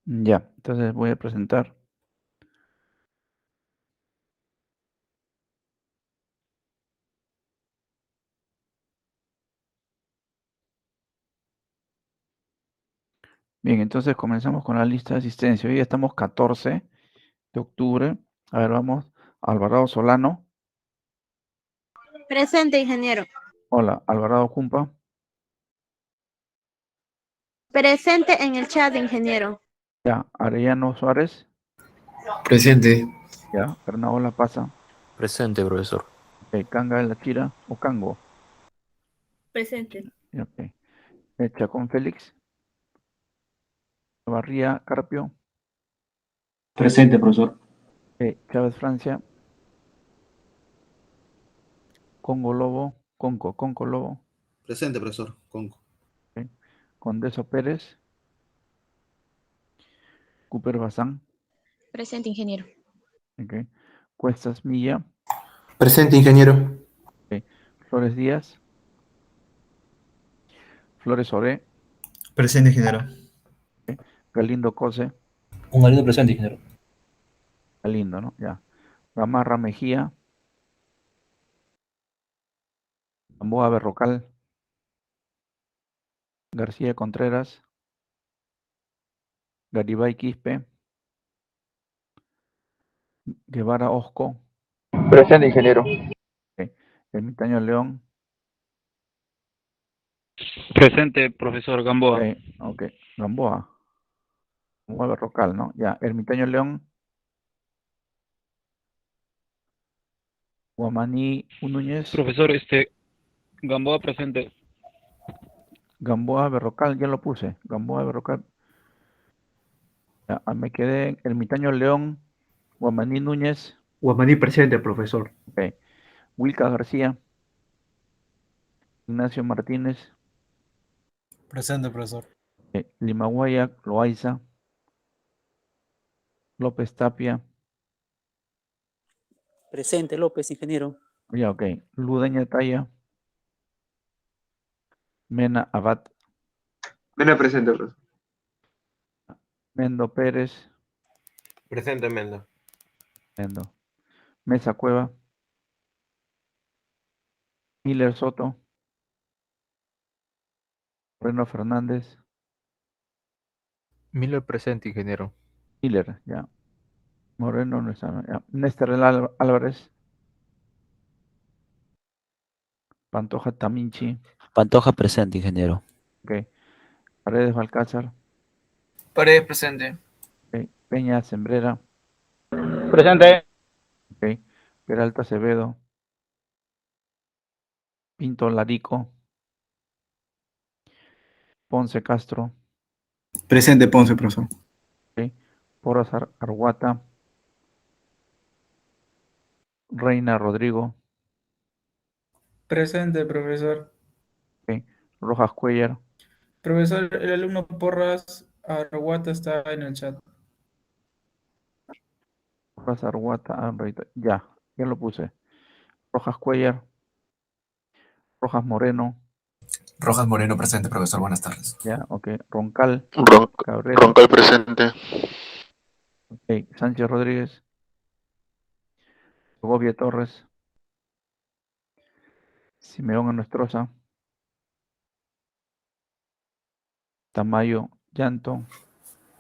Ya, entonces voy a presentar. Bien, entonces comenzamos con la lista de asistencia. Hoy ya estamos 14 de octubre. A ver, vamos. Alvarado Solano. Presente, ingeniero. Hola, Alvarado Cumpa. Presente en el chat, ingeniero. Ya, Arellano Suárez. Presente. Ya, Bernaola Pasa. Presente, profesor. Canga de la Chira o Cango. Presente. Ya, ok. Chacón Félix. Barría Carpio. Presente, profesor. Chávez Francia. Congo Lobo. Conco Lobo. Presente, profesor. Conco. Ok. Condeso Pérez. Cooper Bazán. Presente, ingeniero. Ok. Cuestas Milla. Presente, ingeniero. Flores Díaz. Flores Oré. Presente, ingeniero. Galindo Cose. Un Galindo presente, ingeniero. Galindo, ¿no? Ya. Gamarra Mejía. Gamboa Berrocal. García Contreras. Garibay Quispe. Guevara Osco. Presente, ingeniero. Ermitaño León. Presente, profesor Gamboa. Ok. Gamboa. Gamboa Berrocal, ¿no? Ya. Ermitaño León. Guamaní Núñez. Profesor, Gamboa presente. Gamboa Berrocal, ya lo puse. Gamboa Berrocal. Ya, me quedé en Ermitaño León. Guamaní Núñez. Guamaní presente, profesor. Ok. Wilca García. Ignacio Martínez. Presente, profesor. Limaguaya Loaiza. López Tapia. Presente, López, ingeniero. Ya, ok. Ludeña Talla. Mena Abad. Mena presente, profesor. Mendo Pérez. Presente, Mendo. Mendo. Mesa Cueva. Miller Soto. Moreno Fernández. Miller presente, ingeniero. Miller, ya. Moreno no está. Ya. Néstor Álvarez. Pantoja Taminchi. Pantoja presente, ingeniero. Ok. Paredes Balcázar. Paredes presente. Ok. Peña Sembrera. Presente. Ok. Peralta Acevedo. Pinto Larico. Ponce Castro. Presente, Ponce, profesor. Ok. Porras Arguata. Reina Rodrigo. Presente, profesor. Ok. Rojas Cuellar. Profesor, el alumno Porras Arguata está en el chat. Porras Arguata. Ya. Ya lo puse. Rojas Cuellar. Rojas Moreno. Rojas Moreno presente, profesor. Buenas tardes. Ya, ok. Roncal. Cabrera. Roncal presente. Ok. Sánchez Rodríguez. Segovia Torres. Simeón Anostroza. Tamayo Llanto.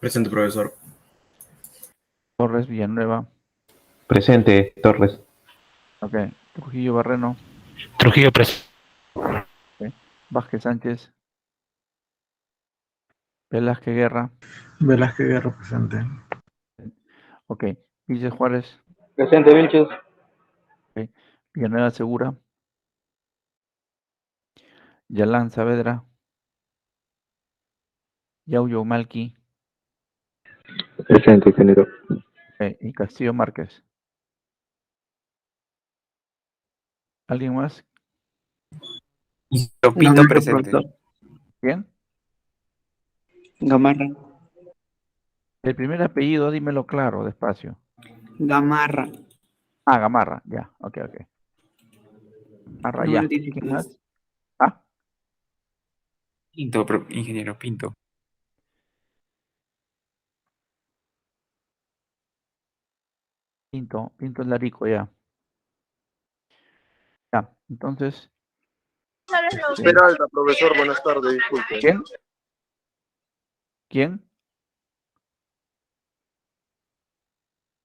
Presente, profesor. Torres Villanueva. Presente, Torres. Ok. Trujillo Barreno. Trujillo presente. Ok. Vázquez Sánchez. Velázquez Guerra. Velázquez Guerra presente. Ok. Vilches Juárez. Presente, Vilches. Ok. Villanueva Segura. Yalán Saavedra. Yauyo Malqui. Presente, ingeniero. Y Castillo Márquez. ¿Alguien más? Pinto presente. ¿Quién? Gamarra. El primer apellido, dímelo claro, despacio. Gamarra. Ah, Gamarra, ya, ok. Gamarra, ya. ¿Quién más? Ah, Pinto, ingeniero, Pinto. Pinto el Larico, ya. Ya, entonces. Peralta, profesor, buenas tardes, disculpe. ¿Quién? ¿Quién?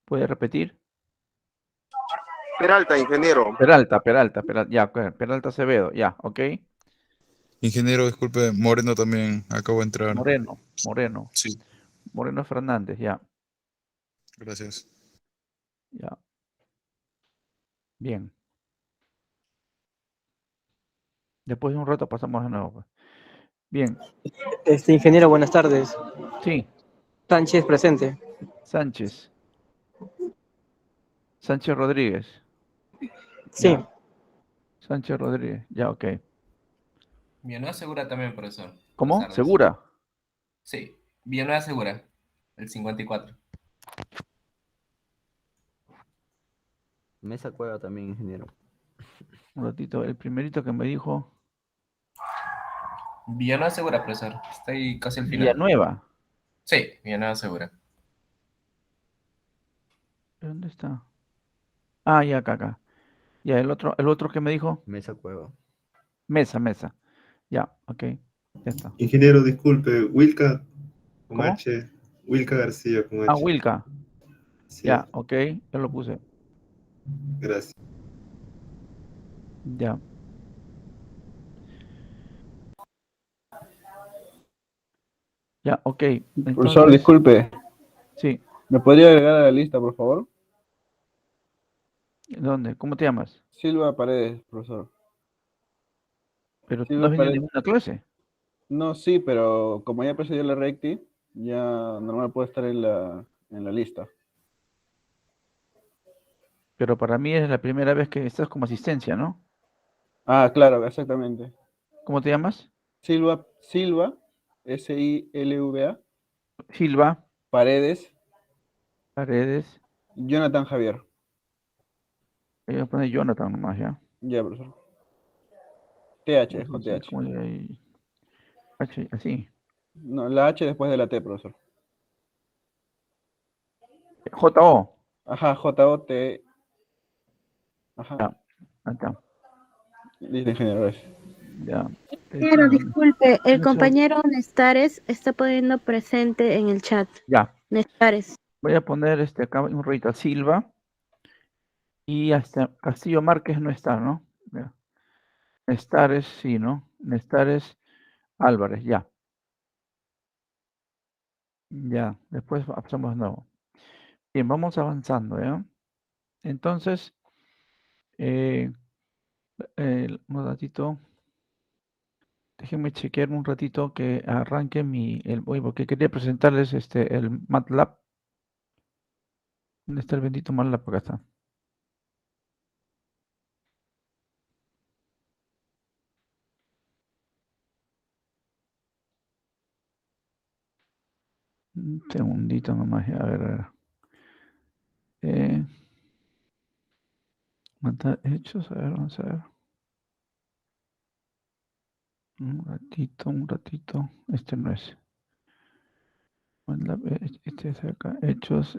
¿Puede repetir? Peralta, ingeniero. Peralta, ya, ok, Peralta Acevedo, ya, ok. Ingeniero, disculpe, Moreno también, acabo de entrar. Moreno Sí, Fernández, ya, gracias. ya, bien. Después de un rato pasamos de nuevo, pues. Bien, Ingeniero, buenas tardes. sí, Sánchez presente. Sánchez Rodríguez, Sí. ya, Sánchez Rodríguez, ya, ok. Villanueva Segura también, profesor. ¿Cómo? Buenas tardes. ¿Segura? Sí, Villanueva Segura, el 54. Mesa Cueva también, ingeniero. Un ratito, el primerito que me dijo Villanueva Segura, profesor. Está ahí casi al final. Villanueva. Sí, Villanueva Segura. ¿Dónde está? Ah, ya, acá. Ya, el otro que me dijo, Mesa Cueva. Mesa. Ya, ok, ya está. Ingeniero, disculpe, Wilka con ¿Cómo? H. Wilka García con Ah, H. Wilka. Sí, Ya, ok, ya lo puse. gracias. Ya. Ya, ok. Profesor, Entonces, disculpe, sí. ¿me podría agregar a la lista, por favor? ¿Dónde? ¿Cómo te llamas? Silva Paredes, profesor. Pero tú no has Silva venido a Paredes. ninguna clase. No, sí, pero como ya procedió la recti, ya normal puede estar en la lista. Pero para mí es la primera vez que estás como asistencia, ¿no? Ah, claro, exactamente. ¿Cómo te llamas? Silva, Silva, Silva Paredes, Paredes. Jonathan Javier. Voy a poner Jonathan nomás, ¿ya? Ya, profesor. TH, es con Sí, TH. ¿cómo le hay? Así. No, la H después de la T, profesor. J-O. Ajá, J-O-T. Ajá, Ya, ahí está. listo, ingeniero, gracias. Ya. Ingeniero, disculpe, el Un compañero Nestares está poniendo presente en el chat. Ya. Nestares. Voy a poner acá un rayito a Silva. Y hasta Castillo Márquez no está, ¿no? Ya. Nestares, sí, ¿no? Nestares Álvarez, ya. Ya, después hacemos de nuevo. Bien, vamos avanzando, ¿ya? Entonces, un ratito, déjenme chequear un ratito que arranque porque quería presentarles el MATLAB. ¿Dónde está el bendito MATLAB? Acá está. Un segundito nomás, a ver. Matar hechos, a ver, vamos a ver. Un ratito. Este no es. Este es acá. Hechos.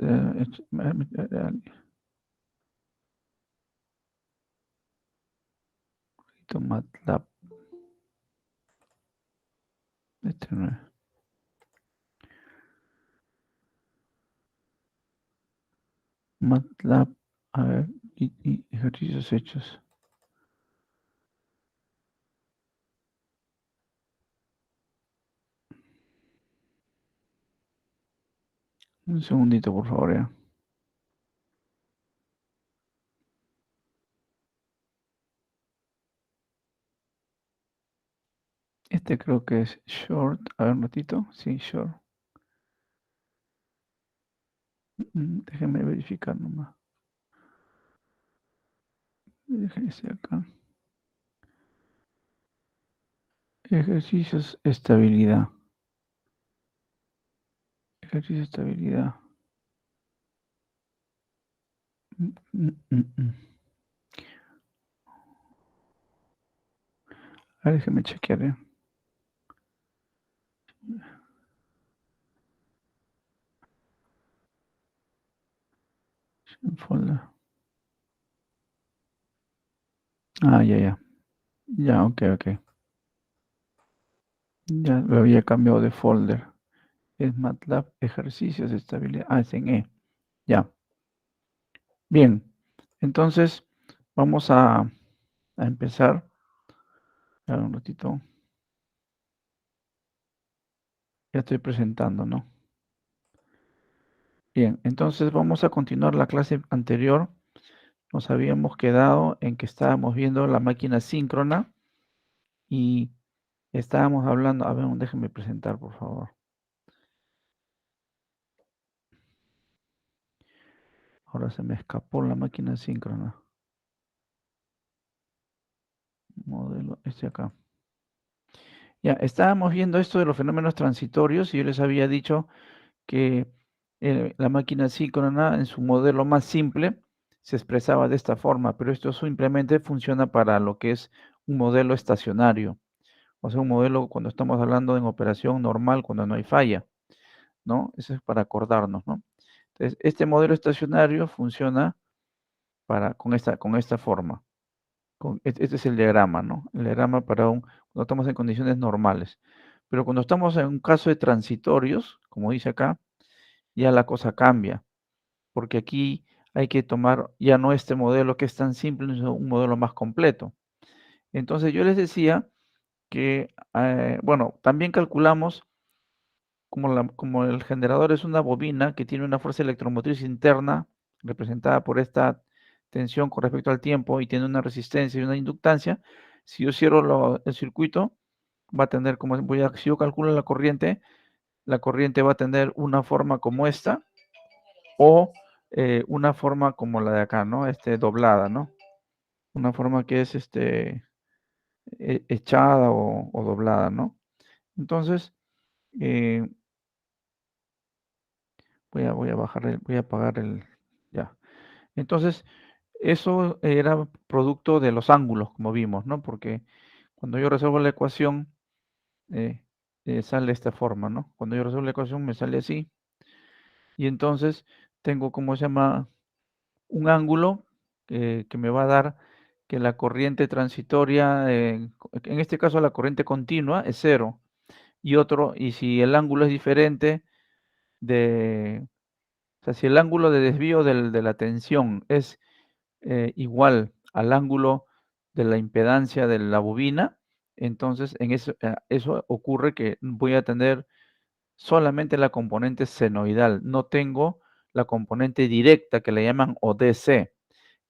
MATLAB. Este no es. MATLAB. A ver. Y ejercicios hechos. Un segundito, por favor, ya. Este creo que es short. A ver un ratito. Sí, short. Déjenme verificar nomás. Déjense acá. Ejercicios estabilidad. Ejercicio estabilidad. Mm, mm, mm, mm. A ver, déjenme chequear, Folder. Ah, ya. Ya, ok. Ya lo había cambiado de folder. Es MATLAB ejercicios de estabilidad. Ah, es en E. Ya. Bien. Entonces, vamos a empezar. A ver, un ratito. Ya estoy presentando, ¿no? Bien, entonces vamos a continuar la clase anterior. Nos habíamos quedado en que estábamos viendo la máquina síncrona y estábamos hablando, a ver, déjenme presentar, por favor. Ahora se me escapó la máquina síncrona. Modelo, este acá. Ya, estábamos viendo esto de los fenómenos transitorios y yo les había dicho que la máquina síncrona en su modelo más simple se expresaba de esta forma, pero esto simplemente funciona para lo que es un modelo estacionario. O sea, un modelo cuando estamos hablando en operación normal, cuando no hay falla, ¿no? Eso es para acordarnos, ¿no? Entonces, este modelo estacionario funciona con esta forma. Este es el diagrama, ¿no? El diagrama cuando estamos en condiciones normales. Pero cuando estamos en un caso de transitorios, como dice acá, ya la cosa cambia. Porque aquí hay que tomar ya no este modelo que es tan simple, sino un modelo más completo. Entonces yo les decía que, bueno, también calculamos como el generador es una bobina que tiene una fuerza electromotriz interna representada por esta tensión con respecto al tiempo y tiene una resistencia y una inductancia, si yo cierro el circuito, va a tener si yo calculo la corriente va a tener una forma como esta o una forma como la de acá, ¿no? Doblada, ¿no? Una forma que es echada o doblada, ¿no? Entonces, voy a apagar ya. Entonces, eso era producto de los ángulos, como vimos, ¿no? Porque cuando yo resuelvo la ecuación, sale de esta forma, ¿no? Cuando yo resuelvo la ecuación me sale así. Y entonces tengo, ¿cómo se llama? Un ángulo que me va a dar que la corriente transitoria, en este caso la corriente continua es 0. Y si el ángulo es diferente o sea, si el ángulo de desvío de la tensión es igual al ángulo de la impedancia de la bobina, entonces eso ocurre que voy a tener solamente la componente senoidal, no tengo la componente directa que le llaman ODC.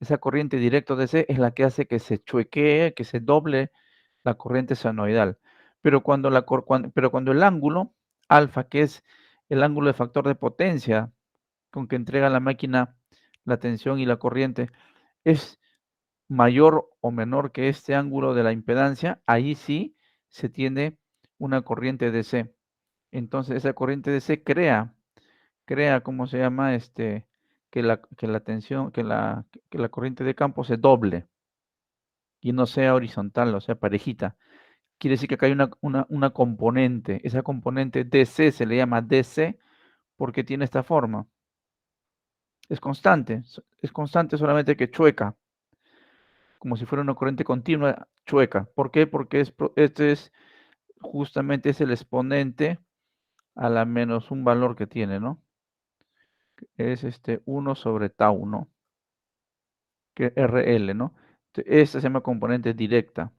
Esa corriente directa ODC es la que hace que se chuequee, que se doble la corriente senoidal. Pero cuando el ángulo alfa, que es el ángulo de factor de potencia con que entrega la máquina la tensión y la corriente, es mayor o menor que este ángulo de la impedancia, ahí sí se tiene una corriente DC. Entonces esa corriente DC crea, ¿cómo se llama? Que la tensión, que la corriente de campo se doble y no sea horizontal, o sea, parejita. Quiere decir que acá hay una componente. Esa componente DC se le llama DC porque tiene esta forma. Es constante solamente que chueca, como si fuera una corriente continua chueca. ¿Por qué? Porque justamente es el exponente a la menos un valor que tiene, ¿no? Es 1 sobre tau, ¿no? Que RL, ¿no? Esta se llama componente directa.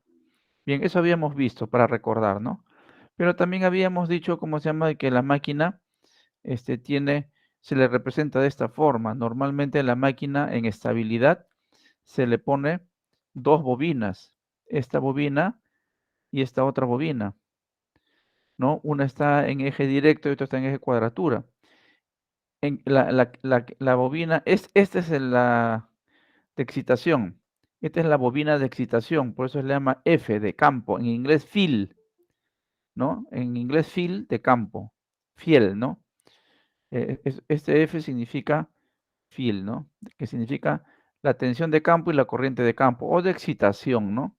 Bien, eso habíamos visto para recordar, ¿no? Pero también habíamos dicho, ¿cómo se llama? Que la máquina se le representa de esta forma. Normalmente la máquina en estabilidad se le pone dos bobinas. Esta bobina y esta otra bobina, ¿no? Una está en eje directo y otra está en eje cuadratura. La bobina, esta es la de excitación. Esta es la bobina de excitación, por eso se le llama F de campo, en inglés field, ¿no? En inglés field de campo, fiel, ¿no? Este F significa field, ¿no? Que significa la tensión de campo y la corriente de campo, o de excitación, ¿no?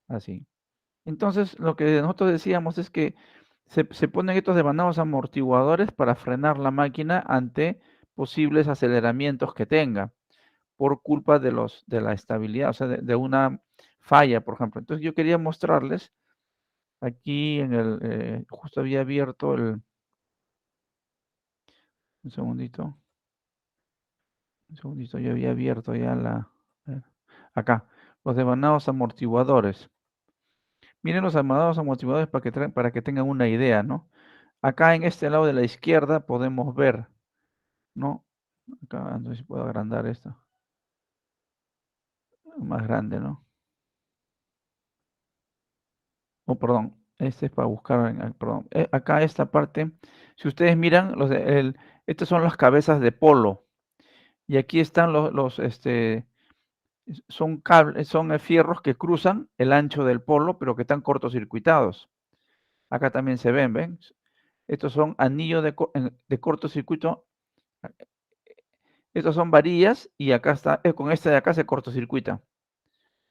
Así. Entonces, lo que nosotros decíamos es que se ponen estos devanados amortiguadores para frenar la máquina ante posibles aceleramientos que tenga por culpa de la estabilidad, o sea, de una falla, por ejemplo. Entonces yo quería mostrarles aquí justo había abierto un segundito, yo había abierto ya acá, los devanados amortiguadores. Miren los devanados amortiguadores para que tengan una idea, ¿no? Acá en este lado de la izquierda podemos ver, ¿no? Acá, no sé si puedo agrandar esto. Más grande, ¿no? Oh, perdón, este es para buscar, perdón. Acá esta parte, si ustedes miran, estas son las cabezas de polo. Y aquí están son cables, son fierros que cruzan el ancho del polo, pero que están cortocircuitados. Acá también se ven. Estos son anillos de cortocircuito. Estos son varillas y acá está, con este de acá se cortocircuita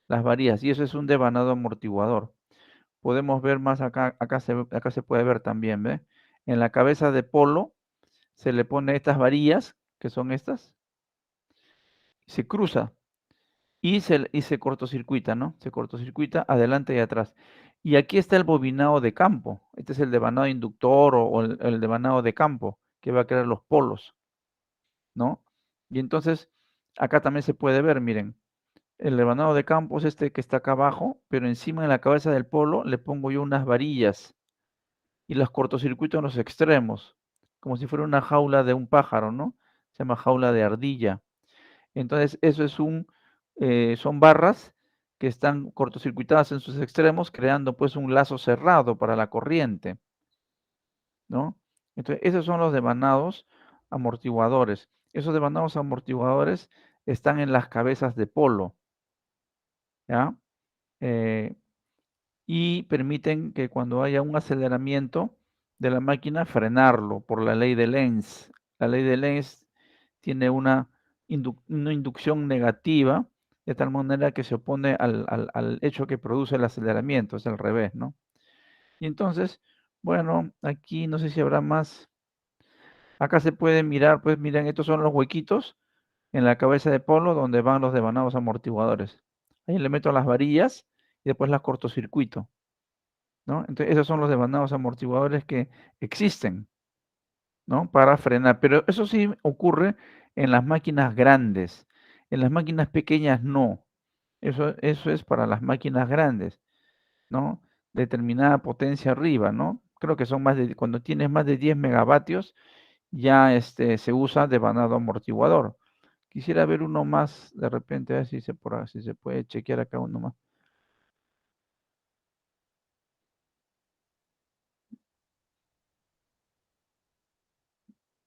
las varillas y eso es un devanado amortiguador. Podemos ver más acá se puede ver también, ¿ve? En la cabeza de polo se le pone estas varillas, que son estas, se cruza y se cortocircuita, ¿no? Se cortocircuita adelante y atrás. Y aquí está el bobinado de campo. Este es el devanado inductor o el devanado de campo que va a crear los polos, ¿no? Y entonces, acá también se puede ver, miren, el devanado de campo es este que está acá abajo, pero encima de la cabeza del polo le pongo yo unas varillas y las cortocircuito en los extremos, como si fuera una jaula de un pájaro, ¿no? Se llama jaula de ardilla. Entonces, eso es son barras que están cortocircuitadas en sus extremos, creando pues un lazo cerrado para la corriente, ¿no? Entonces, esos son los devanados amortiguadores. Esos devanados amortiguadores están en las cabezas de polo, ¿ya? Y permiten que cuando haya un aceleramiento de la máquina, frenarlo por la ley de Lenz. La ley de Lenz tiene una inducción negativa, de tal manera que se opone al hecho que produce el aceleramiento, es al revés, ¿no? Y entonces, bueno, aquí no sé si habrá más. Acá se puede mirar, pues miren, estos son los huequitos en la cabeza de polo donde van los devanados amortiguadores. Ahí le meto las varillas y después las cortocircuito, ¿no? Entonces, esos son los devanados amortiguadores que existen, ¿no? Para frenar. Pero eso sí ocurre en las máquinas grandes. En las máquinas pequeñas no. Eso es para las máquinas grandes, ¿no? Determinada potencia arriba, ¿no? Creo que son cuando tienes más de 10 megavatios, ya se usa devanado amortiguador. Quisiera ver uno más, de repente, a ver si se puede chequear acá uno más.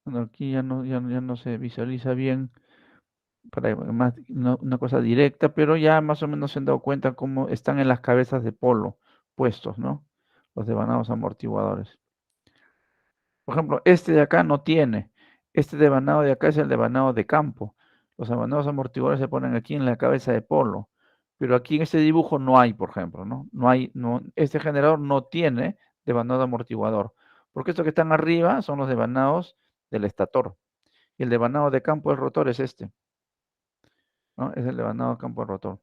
Bueno, aquí ya no se visualiza bien para más una cosa directa, pero ya más o menos se han dado cuenta cómo están en las cabezas de polo puestos, ¿no? Los devanados amortiguadores. Por ejemplo, este de acá no tiene. Este devanado de acá es el devanado de campo. Los devanados amortiguadores se ponen aquí en la cabeza de polo. Pero aquí en este dibujo no hay, por ejemplo, ¿no? Este generador no tiene devanado amortiguador. Porque estos que están arriba son los devanados del estator. Y el devanado de campo del rotor es este, ¿no? Es el devanado de campo del rotor.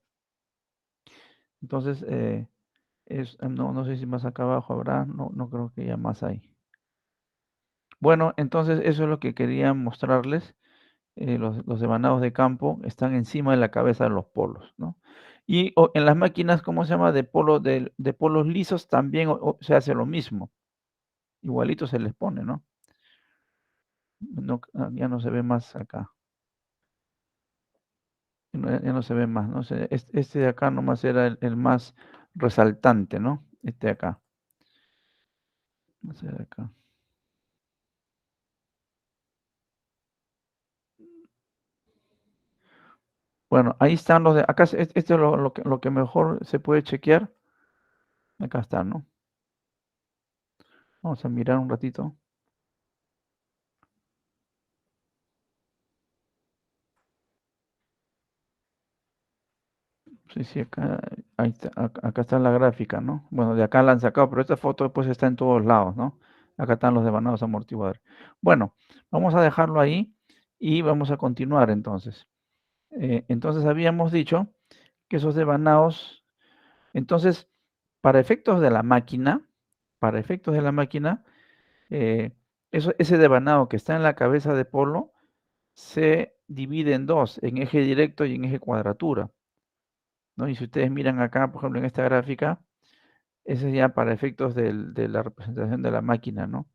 Entonces, no sé si más acá abajo habrá, no creo que haya más ahí. Bueno, entonces eso es lo que quería mostrarles. Los devanados de campo están encima de la cabeza de los polos, ¿no? Y en las máquinas, ¿cómo se llama? De polos lisos también se hace lo mismo. Igualito se les pone, ¿no? Ya no se ve más acá. Ya no se ve más, ¿no? Este de acá nomás era el más resaltante, ¿no? Este de acá. Este de acá. Bueno, ahí están los de acá. Este es lo que mejor se puede chequear. Acá está, ¿no? Vamos a mirar un ratito. Sí, acá, ahí está, acá está la gráfica, ¿no? Bueno, de acá la han sacado, pero esta foto pues está en todos lados, ¿no? Acá están los devanados amortiguadores. Bueno, vamos a dejarlo ahí Y vamos a continuar entonces. Entonces habíamos dicho que esos devanados, entonces, para efectos de la máquina, ese devanado que está en la cabeza de polo se divide en dos, en eje directo y en eje cuadratura, ¿no? Y si ustedes miran acá, por ejemplo, en esta gráfica, ese es ya para efectos de la representación de la máquina, ¿no?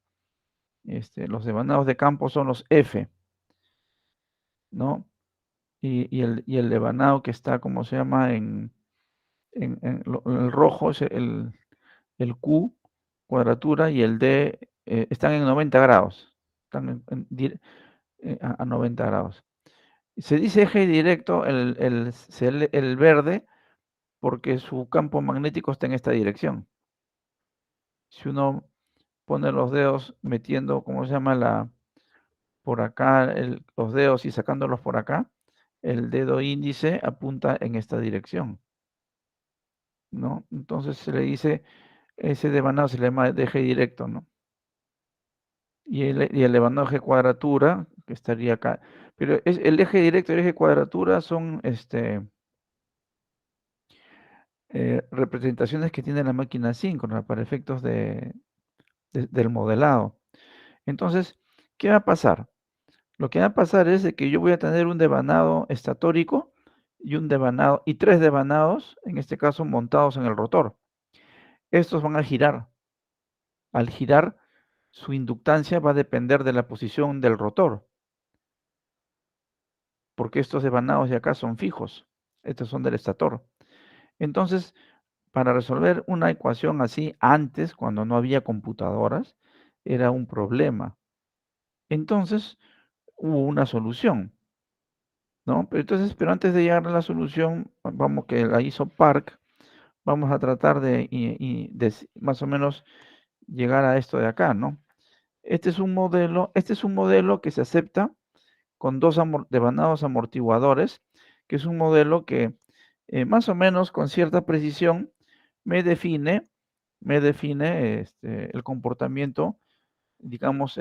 Los devanados de campo son los F, ¿no? Y el devanado que está, ¿cómo se llama? En el rojo es el Q, cuadratura, y el D están en 90 grados. Están a 90 grados. Se dice eje directo el verde porque su campo magnético está en esta dirección. Si uno pone los dedos metiendo, ¿cómo se llama? Por acá, los dedos y sacándolos por acá, el dedo índice apunta en esta dirección, ¿no? Entonces se le dice, ese devanado se le llama de eje directo, ¿no? Y el devanado de eje cuadratura, que estaría acá. Pero el eje directo y el eje cuadratura son representaciones que tiene la máquina síncrona para efectos del modelado. Entonces, ¿qué va a pasar? Lo que va a pasar es de que yo voy a tener un devanado estatórico y tres devanados, en este caso montados en el rotor. Estos van a girar. Al girar, su inductancia va a depender de la posición del rotor, porque estos devanados de acá son fijos. Estos son del estator. Entonces, para resolver una ecuación así antes, cuando no había computadoras, era un problema. Entonces, hubo una solución, ¿no? Pero antes de llegar a la solución, vamos que la hizo Park, vamos a tratar de más o menos llegar a esto de acá, ¿no? Este es un modelo que se acepta con dos devanados amortiguadores, que es un modelo que más o menos con cierta precisión me define el comportamiento, digamos,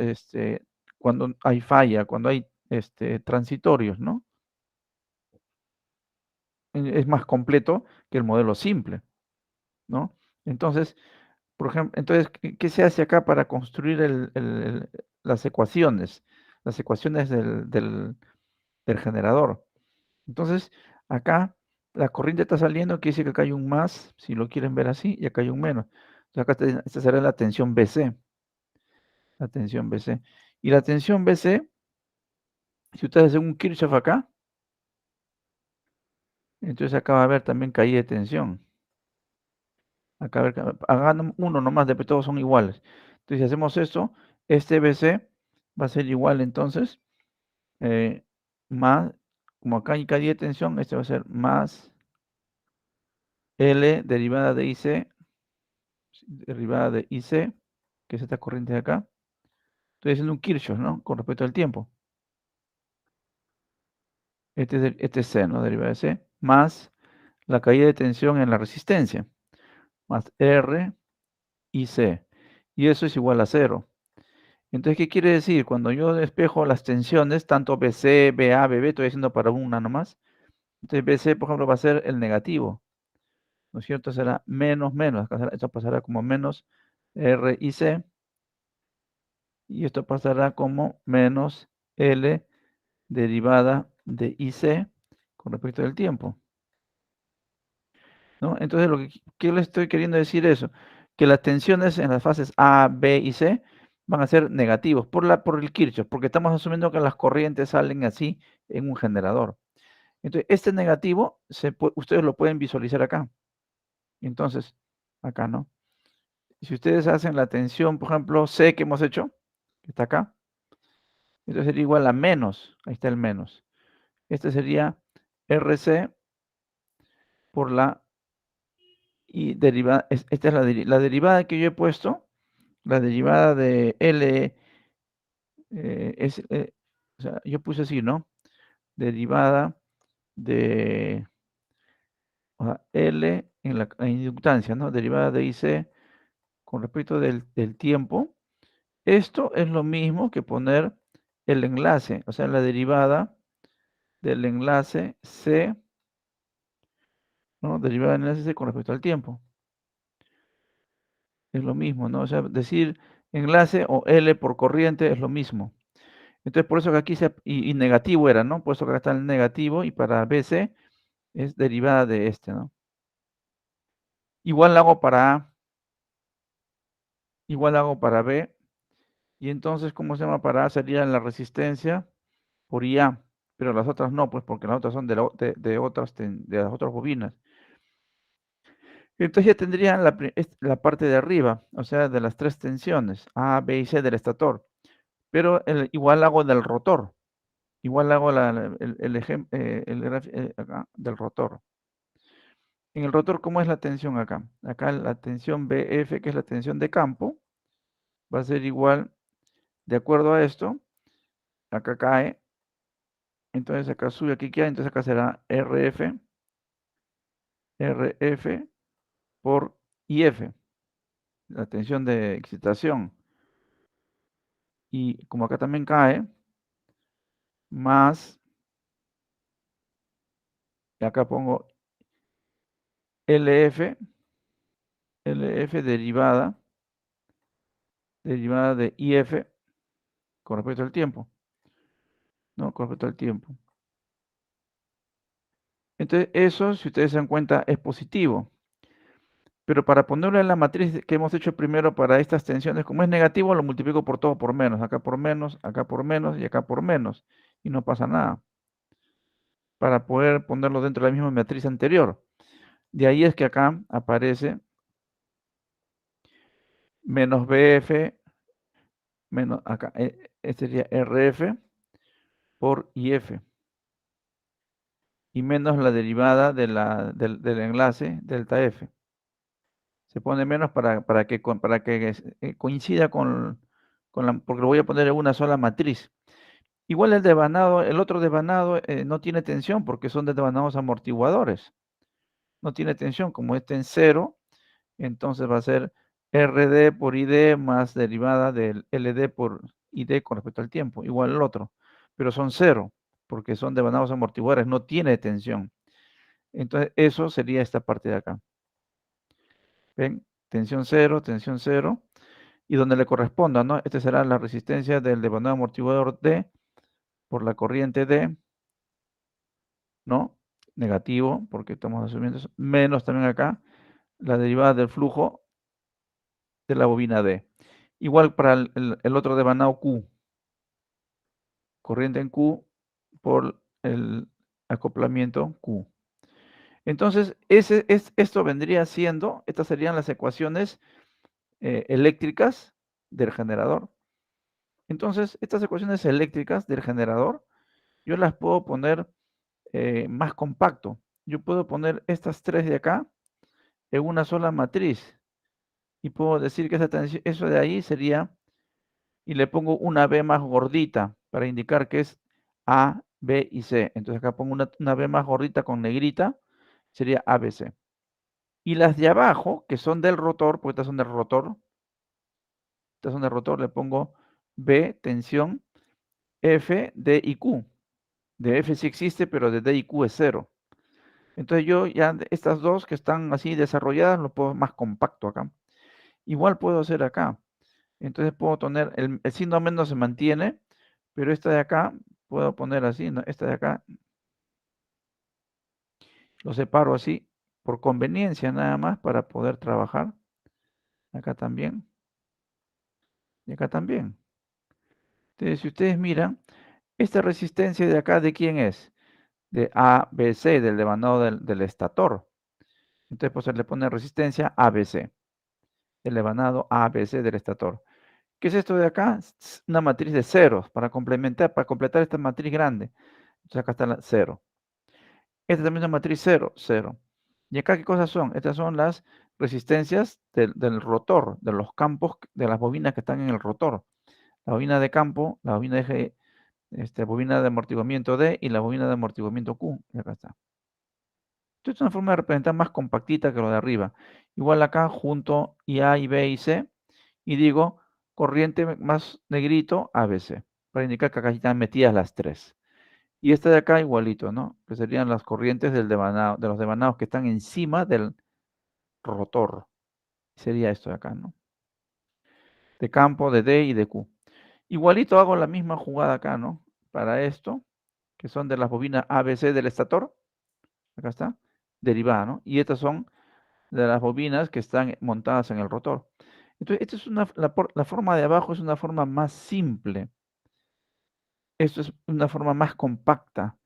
cuando hay falla, cuando hay transitorios, ¿no? Es más completo que el modelo simple, ¿no? Entonces, por ejemplo, ¿qué se hace acá para construir las ecuaciones? Las ecuaciones del generador. Entonces, acá la corriente está saliendo, quiere decir que acá hay un más, si lo quieren ver así, y acá hay un menos. Entonces, acá esta será la tensión BC. La tensión BC. Y la tensión BC, si ustedes hacen un Kirchhoff acá, entonces acá va a haber también caída de tensión. Acá hagan uno nomás, de todos son iguales. Entonces, si hacemos esto, este BC va a ser igual entonces, más, como acá hay caída de tensión, este va a ser más L derivada de IC, que es esta corriente de acá. Estoy haciendo un Kirchhoff, ¿no? Con respecto al tiempo. Este es C, ¿no? Derivada de C, más la caída de tensión en la resistencia, más R y C. Y eso es igual a 0. Entonces, ¿qué quiere decir? Cuando yo despejo las tensiones, tanto BC, BA, BB, estoy haciendo para una nomás. Entonces, BC, por ejemplo, va a ser el negativo, ¿no es cierto? Será menos, menos. Esto pasará como menos R y C. Y esto pasará como menos L derivada de IC con respecto del tiempo, ¿no? Entonces, ¿qué le estoy queriendo decir eso? Que las tensiones en las fases A, B y C van a ser negativos por el Kirchhoff, porque estamos asumiendo que las corrientes salen así en un generador. Entonces, este negativo, ustedes lo pueden visualizar acá. Entonces, acá, ¿no? Si ustedes hacen la tensión, por ejemplo, C que hemos hecho, que está acá, entonces sería igual a menos, ahí está el menos. Este sería RC por la y derivada, esta es la derivada que yo he puesto, la derivada de L, o sea, yo puse así, ¿no? Derivada de L en la inductancia, ¿no? Derivada de IC con respecto del tiempo. Esto es lo mismo que poner el enlace, o sea, la derivada del enlace C, ¿no? Derivada del enlace C con respecto al tiempo. Es lo mismo, ¿no? O sea, decir enlace o L por corriente es lo mismo. Entonces, por eso que aquí y negativo era, ¿no? Por eso que acá está el negativo y para BC es derivada de este, ¿no? Igual hago para A, igual hago para B, y entonces, ¿cómo se llama? Para A sería la resistencia por IA, pero las otras no, pues porque las otras son de las otras bobinas. Entonces ya tendrían la parte de arriba, o sea, de las 3 tensiones, A, B y C del estator. Pero igual hago del rotor. Igual hago el ejemplo acá del rotor. En el rotor, ¿cómo es la tensión acá? Acá la tensión BF, que es la tensión de campo, va a ser igual, de acuerdo a esto, acá cae, entonces acá sube, aquí queda, entonces acá será RF por IF, la tensión de excitación. Y como acá también cae, más, y acá pongo LF derivada de IF con respecto al tiempo, ¿no? Con respecto al tiempo. Entonces, eso, si ustedes se dan cuenta, es positivo. Pero para ponerlo en la matriz que hemos hecho primero para estas tensiones, como es negativo, lo multiplico por todo por menos. Acá por menos y acá por menos. Y no pasa nada. Para poder ponerlo dentro de la misma matriz anterior. De ahí es que acá aparece menos BF, menos acá, este sería RF por IF. Y menos la derivada del enlace delta F. Se pone menos para que coincida porque lo voy a poner en una sola matriz. Igual el otro devanado no tiene tensión porque son devanados amortiguadores. No tiene tensión, como este en 0, entonces va a ser RD por ID más derivada del LD por ID con respecto al tiempo, igual el otro. Pero son 0, porque son devanados amortiguadores, no tiene tensión. Entonces eso sería esta parte de acá. ¿Ven? Tensión 0, y donde le corresponda, ¿no? Esta será la resistencia del devanado amortiguador D por la corriente D, ¿no? Negativo, porque estamos asumiendo eso, menos también acá la derivada del flujo de la bobina D. Igual para el otro devanado Q, corriente en Q por el acoplamiento Q. Entonces, esto vendría siendo, estas serían las ecuaciones eléctricas del generador. Entonces, estas ecuaciones eléctricas del generador, yo las puedo poner más compacto. Yo puedo poner estas 3 de acá en una sola matriz. Y puedo decir que eso de ahí sería, y le pongo una B más gordita para indicar que es A, B y C. Entonces acá pongo una B más gordita con negrita, sería ABC. Y las de abajo, que son del rotor, porque estas son del rotor, le pongo B, tensión, F, D y Q. De F sí existe, pero de D y Q es 0. Entonces yo ya estas dos que están así desarrolladas, lo puedo más compacto acá. Igual puedo hacer acá. Entonces puedo poner, el signo menos se mantiene, pero esta de acá, puedo poner así, ¿no? Esta de acá, lo separo así, por conveniencia nada más, para poder trabajar. Acá también. Y acá también. Entonces, si ustedes miran, esta resistencia de acá, ¿de quién es? De ABC, del devanado del estator. Entonces, pues se le pone resistencia ABC. El devanado ABC del estator. ¿Qué es esto de acá? Una matriz de ceros para completar esta matriz grande. Entonces acá está la 0. Esta también es una matriz 0, 0. ¿Y acá qué cosas son? Estas son las resistencias del rotor, de los campos de las bobinas que están en el rotor. La bobina de campo, la bobina de bobina de amortiguamiento D y la bobina de amortiguamiento Q. Y acá está. Esto es una forma de representar más compactita que lo de arriba. Igual acá junto A y B y C y digo corriente más negrito ABC. para indicar que acá están metidas las 3. Y esta de acá igualito, ¿no? Que serían las corrientes del devanado, de los devanados que están encima del rotor. Sería esto de acá, ¿no? De campo, de D y de Q. Igualito hago la misma jugada acá, ¿no? Para esto, que son de las bobinas ABC del estator. Acá está. Derivada, ¿no? Y estas son de las bobinas que están montadas en el rotor. Entonces, esta es la forma de abajo es una forma más simple. Esto es una forma más compacta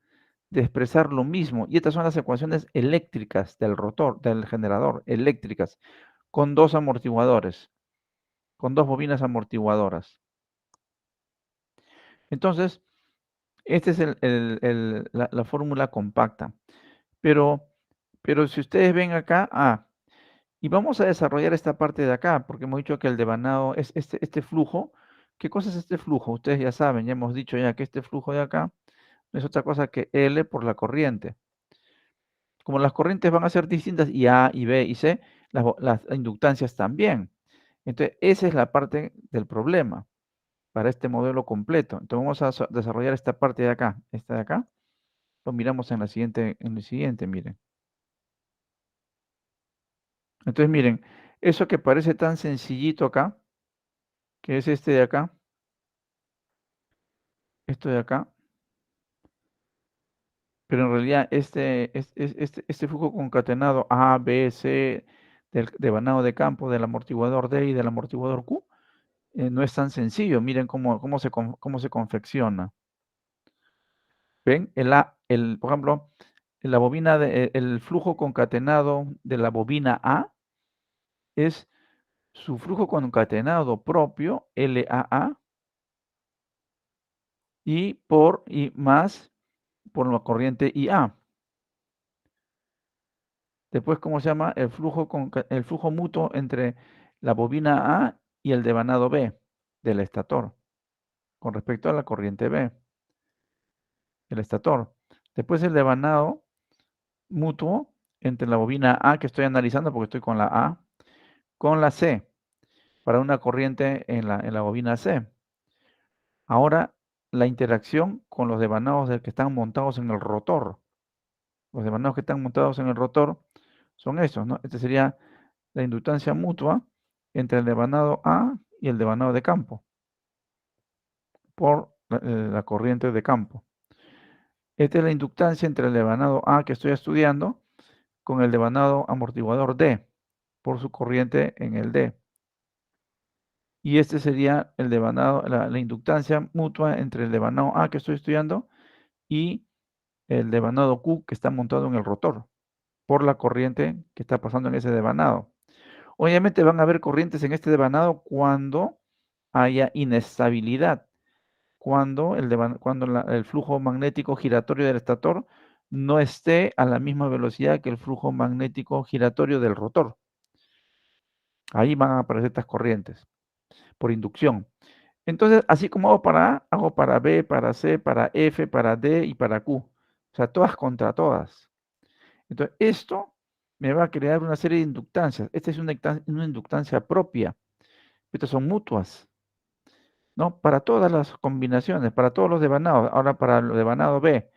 de expresar lo mismo. Y estas son las ecuaciones eléctricas del rotor, del generador, eléctricas, con 2 amortiguadores, con 2 bobinas amortiguadoras. Entonces, esta es la fórmula compacta. Pero si ustedes ven acá, y vamos a desarrollar esta parte de acá, porque hemos dicho que el devanado es este flujo. ¿Qué cosa es este flujo? Ustedes ya saben, ya hemos dicho ya que este flujo de acá no es otra cosa que L por la corriente. Como las corrientes van a ser distintas, y A, y B, y C, las inductancias también. Entonces, esa es la parte del problema para este modelo completo. Entonces, vamos a desarrollar esta parte de acá. Esta de acá, lo miramos en el siguiente, miren. Entonces, miren, eso que parece tan sencillito acá, que es este de acá, esto de acá, pero en realidad este flujo concatenado A, B, C, del devanado de campo, del amortiguador D y del amortiguador Q, no es tan sencillo. Miren cómo se confecciona. ¿Ven? Por ejemplo, la bobina el flujo concatenado de la bobina A es su flujo concatenado propio, LAA, y más por la corriente IA. Después, ¿cómo se llama? El flujo mutuo entre la bobina A y el devanado B del estator, con respecto a la corriente B, el estator. Después el devanado mutuo entre la bobina A, que estoy analizando porque estoy con la A, con la C, para una corriente en la bobina C. Ahora, la interacción con los devanados que están montados en el rotor. Los devanados que están montados en el rotor son estos, ¿no? Este sería la inductancia mutua entre el devanado A y el devanado de campo, por la corriente de campo. Esta es la inductancia entre el devanado A que estoy estudiando con el devanado amortiguador D, por su corriente en el D. Y este sería el devanado, la inductancia mutua entre el devanado A que estoy estudiando y el devanado Q que está montado en el rotor, por la corriente que está pasando en ese devanado. Obviamente van a haber corrientes en este devanado cuando haya inestabilidad, cuando el flujo magnético giratorio del estator no esté a la misma velocidad que el flujo magnético giratorio del rotor. Ahí van a aparecer estas corrientes por inducción. Entonces, así como hago para A, hago para B, para C, para F, para D y para Q. O sea, todas contra todas. Entonces, esto me va a crear una serie de inductancias. Esta es una inductancia propia. Estas son mutuas, ¿no? Para todas las combinaciones, para todos los devanados. Ahora para el devanado B.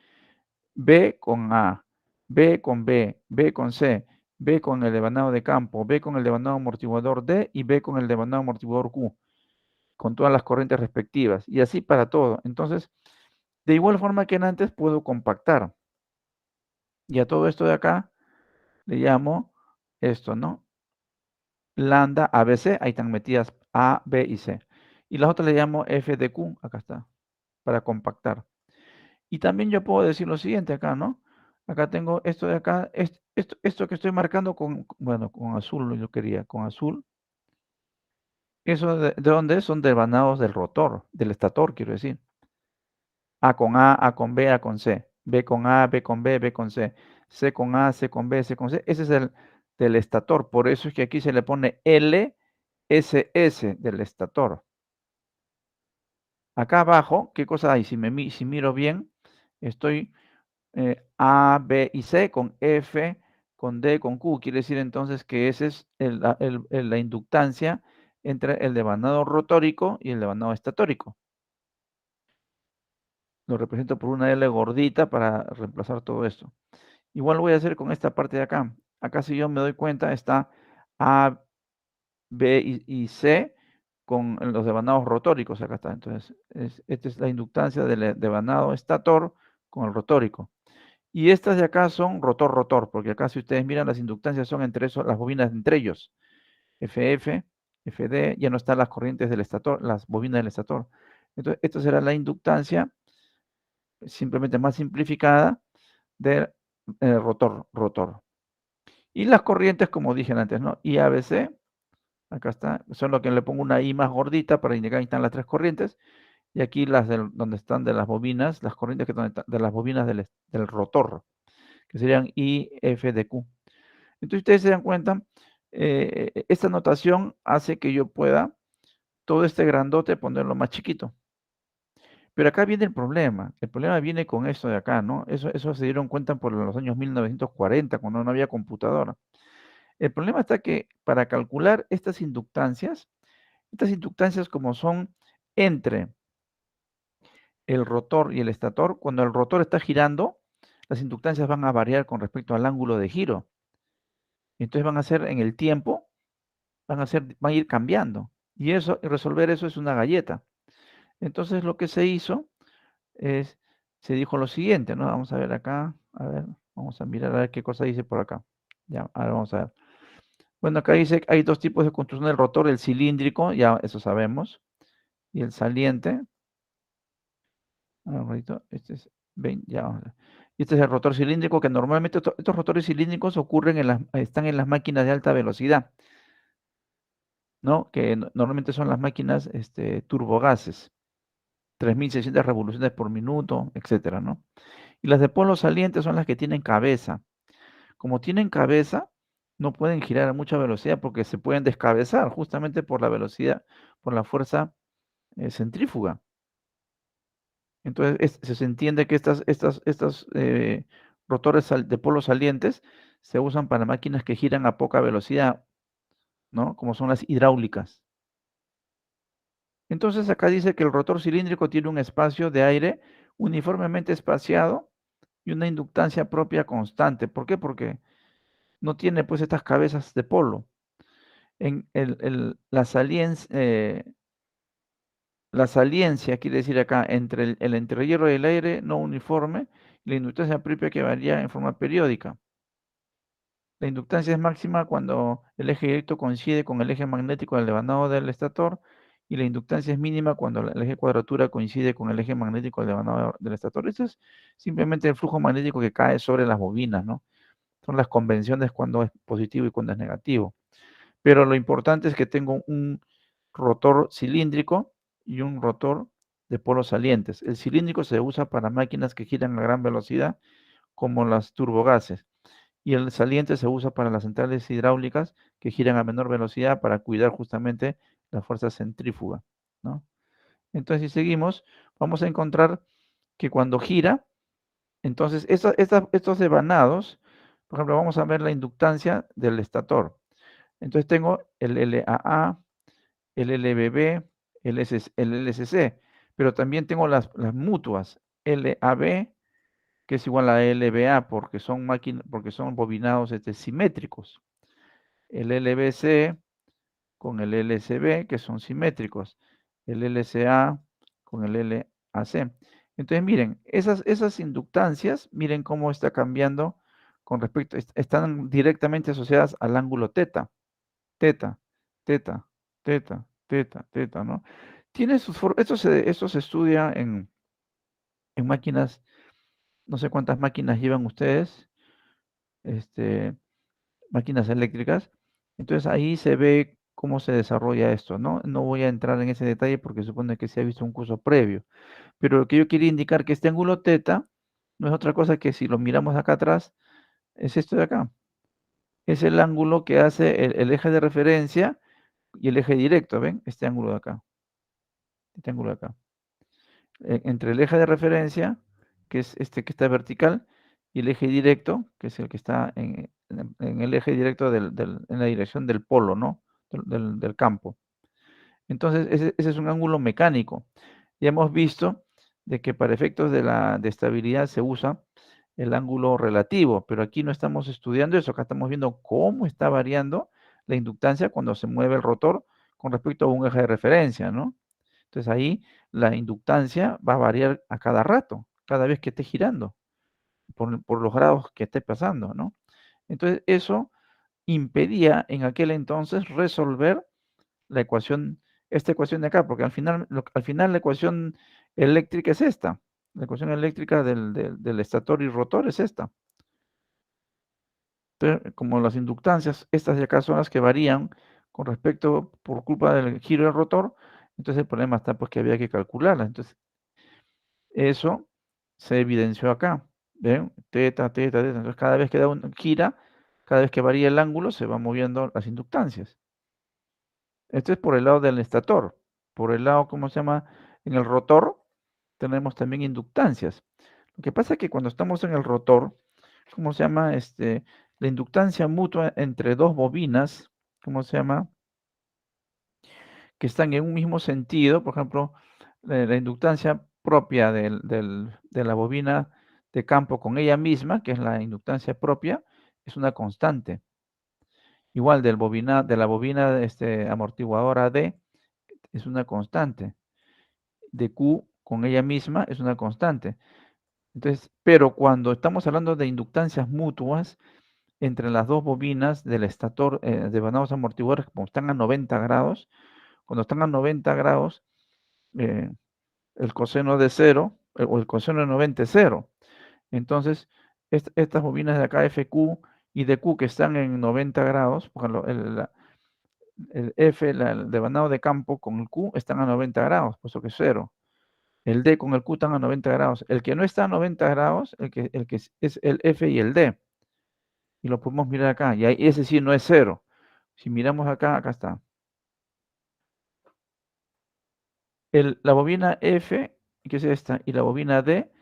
B con A, B con B, B con C, B con el devanado de campo, B con el devanado amortiguador D y B con el devanado amortiguador Q, con todas las corrientes respectivas. Y así para todo. Entonces, de igual forma que antes, puedo compactar. Y a todo esto de acá le llamo esto, ¿no? Lambda ABC, ahí están metidas A, B y C. Y las otras le llamo F de Q, acá está, para compactar. Y también yo puedo decir lo siguiente acá, ¿no? Acá tengo esto de acá, esto que estoy marcando con azul, yo quería, con azul. ¿Eso de dónde es? Son devanados del rotor, del estator, quiero decir. A con con B, A con C. B con A, B con B, B con C. C con A, C con B, C con C. Ese es el del estator. Por eso es que aquí se le pone LSS del estator. Acá abajo, ¿qué cosa hay? Si miro bien, estoy A, B y C con F, con D, con Q. Quiere decir entonces que esa es la inductancia entre el devanado rotórico y el devanado estatórico. lo represento por una L gordita para reemplazar todo esto. Igual lo voy a hacer con esta parte de acá. Acá si yo me doy cuenta está A, B y C con los devanados rotóricos. Acá está. Entonces, esta es la inductancia del devanado estator con el rotórico. Y estas de acá son rotor-rotor, porque acá si ustedes miran las inductancias son entre eso, las bobinas entre ellos. FF, FD, ya no están las corrientes del estator, las bobinas del estator. Entonces, esto será la inductancia simplemente más simplificada del rotor. Y las corrientes, como dije antes, ¿no? I, A, B, C, acá está, son lo que le pongo una I más gordita para indicar que están las tres corrientes. Y aquí las donde están de las bobinas, las corrientes que están de las bobinas del rotor, que serían I, F, D, Q. Entonces ustedes se dan cuenta, esta notación hace que yo pueda todo este grandote ponerlo más chiquito. Pero acá viene el problema. El problema viene con esto de acá, ¿no? Eso se dieron cuenta por los años 1940, cuando no había computadora. El problema está que para calcular estas inductancias como son entre el rotor y el estator, cuando el rotor está girando, las inductancias van a variar con respecto al ángulo de giro. Entonces van a ser en el tiempo, van a ir cambiando. Y resolver eso es una galleta. Entonces lo que se hizo se dijo lo siguiente, ¿no? Vamos a ver acá, vamos a mirar a ver qué cosa dice por acá. Ya, ahora vamos a ver. Bueno, acá dice que hay dos tipos de construcción del rotor, el cilíndrico, ya eso sabemos, y el saliente. Este es, este es el rotor cilíndrico, que normalmente estos rotores cilíndricos están en las máquinas de alta velocidad, ¿no? Que normalmente son las máquinas turbogases, 3600 revoluciones por minuto, etcétera, ¿no? Y las de polos salientes son las que tienen cabeza. Como tienen cabeza, no pueden girar a mucha velocidad porque se pueden descabezar justamente por la velocidad, por la fuerza centrífuga. Entonces, se entiende que estos rotores de polos salientes se usan para máquinas que giran a poca velocidad, ¿no? Como son las hidráulicas. Entonces, acá dice que el rotor cilíndrico tiene un espacio de aire uniformemente espaciado y una inductancia propia constante. ¿Por qué? Porque no tiene pues estas cabezas de polo. En la saliencia quiere decir acá entre el entrehierro y el aire no uniforme y la inductancia propia que varía en forma periódica. La inductancia es máxima cuando el eje directo coincide con el eje magnético del devanado del estator y la inductancia es mínima cuando el eje cuadratura coincide con el eje magnético del devanado del estator. Eso es simplemente el flujo magnético que cae sobre las bobinas, ¿no? Son las convenciones cuando es positivo y cuando es negativo. Pero lo importante es que tengo un rotor cilíndrico y un rotor de polos salientes. El cilíndrico se usa para máquinas que giran a gran velocidad, como las turbogases. Y el saliente se usa para las centrales hidráulicas que giran a menor velocidad para cuidar justamente la fuerza centrífuga, ¿no? Entonces, si seguimos, vamos a encontrar que cuando gira, entonces estos devanados, por ejemplo, vamos a ver la inductancia del estator. Entonces tengo el LAA, el LBB, el LSC, pero también tengo las mutuas, LAB, que es igual a LBA, porque son bobinados simétricos. El LBC con el LSB, que son simétricos. El LSA con el LAC. Entonces, miren, esas inductancias, miren cómo está cambiando con respecto, están directamente asociadas al ángulo teta. Teta, teta, teta, teta, teta, ¿no? Esto se estudia en máquinas, no sé cuántas máquinas llevan ustedes, máquinas eléctricas. Entonces ahí se ve cómo se desarrolla esto, ¿no? No voy a entrar en ese detalle porque supone que se ha visto un curso previo. Pero lo que yo quería indicar que este ángulo teta no es otra cosa que si lo miramos acá atrás, es esto de acá. Es el ángulo que hace el eje de referencia y el eje directo, ¿ven? Este ángulo de acá. Este ángulo de acá. Entre el eje de referencia, que es este que está vertical, y el eje directo, que es el que está en el eje directo en la dirección del polo, ¿no? Del campo. Entonces, ese es un ángulo mecánico. Ya hemos visto de que para efectos de estabilidad se usa el ángulo relativo, pero aquí no estamos estudiando eso, acá estamos viendo cómo está variando la inductancia cuando se mueve el rotor con respecto a un eje de referencia, ¿no? Entonces ahí la inductancia va a variar a cada rato, cada vez que esté girando, por los grados que esté pasando, ¿no? Entonces eso impedía en aquel entonces resolver la ecuación, esta ecuación de acá, porque al final la ecuación eléctrica es esta. La ecuación eléctrica del estator y rotor es esta. Entonces, como las inductancias, estas de acá son las que varían con respecto, por culpa del giro del rotor, entonces el problema está pues que había que calcularlas. Entonces, eso se evidenció acá. ¿Ven? Teta, teta, teta. Entonces, cada vez que da una gira, cada vez que varía el ángulo, se van moviendo las inductancias. Esto es por el lado del estator. Por el lado, ¿cómo se llama? En el rotor tenemos también inductancias. Lo que pasa es que cuando estamos en el rotor, ¿cómo se llama? La inductancia mutua entre dos bobinas, ¿cómo se llama? Que están en un mismo sentido, por ejemplo, la inductancia propia de la bobina de campo con ella misma, que es la inductancia propia, es una constante. Igual de la bobina amortiguadora D es una constante. De Q con ella misma es una constante. Entonces, pero cuando estamos hablando de inductancias mutuas entre las dos bobinas del estator de vanados amortiguadores, como están a 90 grados, cuando están a 90 grados, el coseno de 0, o el coseno de 90 es 0. Entonces, estas bobinas de acá, FQ y DQ, que están en 90 grados, por ejemplo, el F, el devanado de campo con el Q, están a 90 grados, puesto que es 0. El D con el Q están a 90 grados. El que no está a 90 grados, el que es el F y el D. Y lo podemos mirar acá. Y ahí, ese sí no es 0. Si miramos acá, acá está. La bobina F, que es esta, y la bobina D,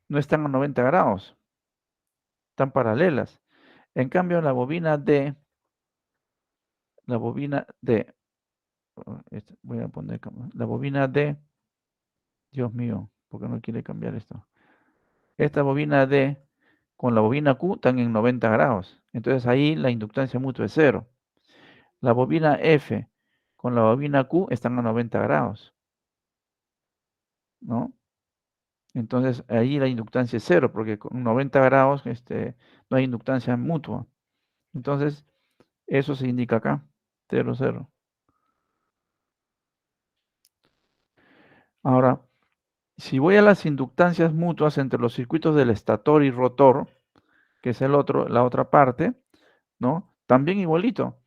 no están a 90 grados. Están paralelas. En cambio, la bobina D, voy a poner la bobina D, Dios mío, ¿por qué no quiere cambiar esto? Esta bobina D con la bobina Q están en 90 grados. Entonces ahí la inductancia mutua es 0. La bobina F con la bobina Q están a 90 grados, ¿no? Entonces ahí la inductancia es 0, porque con 90 grados no hay inductancia mutua. Entonces eso se indica acá, 0, 0. Ahora, si voy a las inductancias mutuas entre los circuitos del estator y rotor, que es la otra parte, ¿no? También igualito.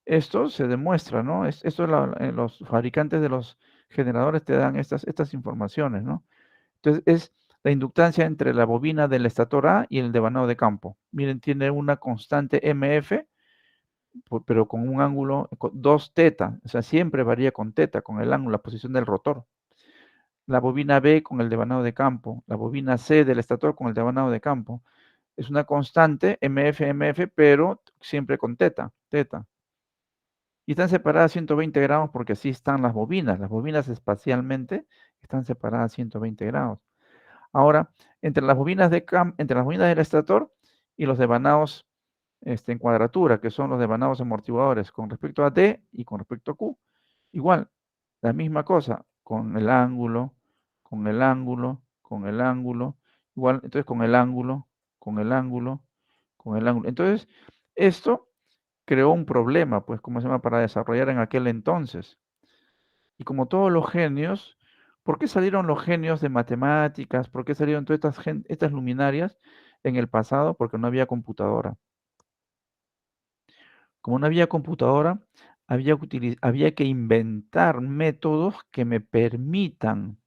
Esto se demuestra, ¿no? Los fabricantes de los generadores te dan estas informaciones, ¿no? Entonces, es la inductancia entre la bobina del estator A y el devanado de campo. Miren, tiene una constante MF, pero con un ángulo 2 teta. O sea, siempre varía con teta, con el ángulo, la posición del rotor. La bobina B con el devanado de campo. La bobina C del estator con el devanado de campo. Es una constante MF, pero siempre con teta. Y están separadas a 120 grados porque así están las bobinas. Las bobinas espacialmente están separadas a 120 grados. Ahora, entre las bobinas del estator y los devanados en cuadratura, que son los devanados amortiguadores, con respecto a D y con respecto a Q, igual, la misma cosa, con el ángulo, con el ángulo, con el ángulo, igual, entonces con el ángulo, con el ángulo, con el ángulo. Entonces, esto creó un problema, pues, ¿cómo se llama? Para desarrollar en aquel entonces. Y como todos los genios, ¿por qué salieron los genios de matemáticas? ¿Por qué salieron todas estas luminarias en el pasado? Porque no había computadora. Como no había computadora, había que inventar métodos que me permitan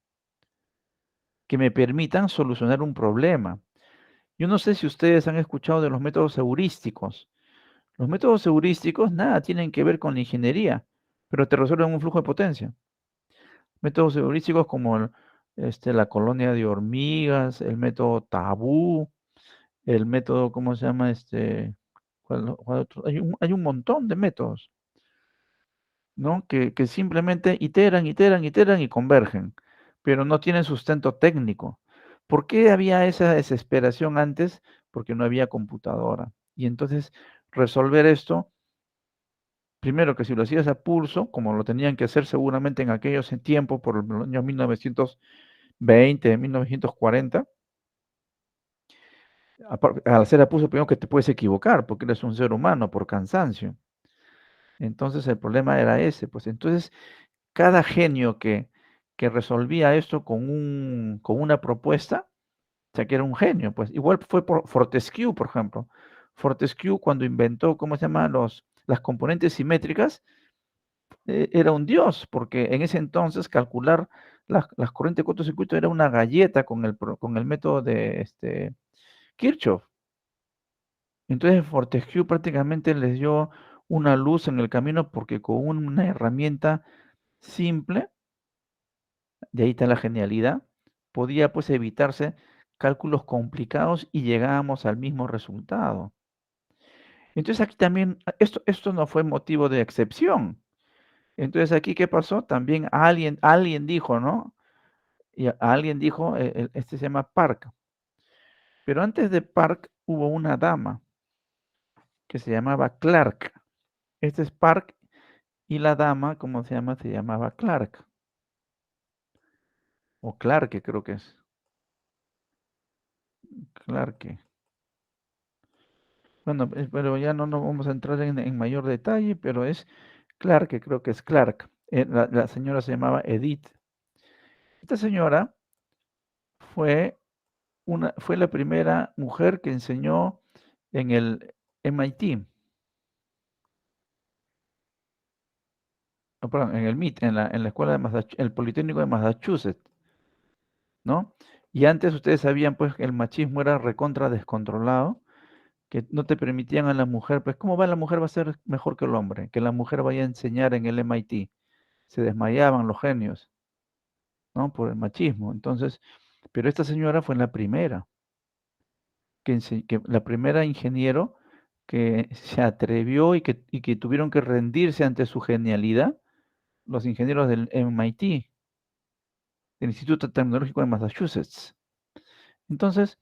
solucionar un problema. Yo no sé si ustedes han escuchado de los métodos heurísticos. Los métodos heurísticos nada tienen que ver con la ingeniería, pero te resuelven un flujo de potencia. Métodos heurísticos como la colonia de hormigas, el método tabú, el método, ¿cómo se llama? ¿Cuál otro? Hay un montón de métodos, ¿no? Que simplemente iteran y convergen. pero no tienen sustento técnico. ¿Por qué había esa desesperación antes? Porque no había computadora. Y entonces resolver esto, primero que si lo hacías a pulso, como lo tenían que hacer seguramente en aquellos tiempos, por el año 1920, 1940, al hacer a pulso, primero que te puedes equivocar, porque eres un ser humano por cansancio. Entonces el problema era ese, pues entonces cada genio que resolvía esto con una propuesta, o sea, que era un genio, pues. Igual fue por Fortescue, por ejemplo. Fortescue, cuando inventó, ¿cómo se llama? Las componentes simétricas, era un dios, porque en ese entonces calcular las corrientes de cortocircuito era una galleta con el método de Kirchhoff. Entonces Fortescue prácticamente les dio una luz en el camino porque con una herramienta simple, de ahí está la genialidad, podía pues evitarse cálculos complicados y llegábamos al mismo resultado. Entonces aquí también, esto no fue motivo de excepción. Entonces aquí, ¿qué pasó? También alguien dijo, ¿no? Y alguien dijo, este se llama Park. Pero antes de Park hubo una dama que se llamaba Clark. Este es Park y la dama, ¿cómo se llama? Se llamaba Clark. O Clarke, creo que es. Clarke. Bueno, pero ya no vamos a entrar en mayor detalle, pero es Clarke, creo que es Clark. La señora se llamaba Edith. Esta señora fue la primera mujer que enseñó en el MIT. Perdón, en el MIT, en la escuela de Massachusetts, el Politécnico de Massachusetts, ¿no? Y antes ustedes sabían, pues, que el machismo era recontra descontrolado, que no te permitían a la mujer, pues, ¿cómo va la mujer va a ser mejor que el hombre? Que la mujer vaya a enseñar en el MIT. Se desmayaban los genios, ¿no? Por el machismo. Entonces, pero esta señora fue la primera, la primera ingeniero que se atrevió y que tuvieron que rendirse ante su genialidad, los ingenieros del MIT, del Instituto Tecnológico de Massachusetts. Entonces,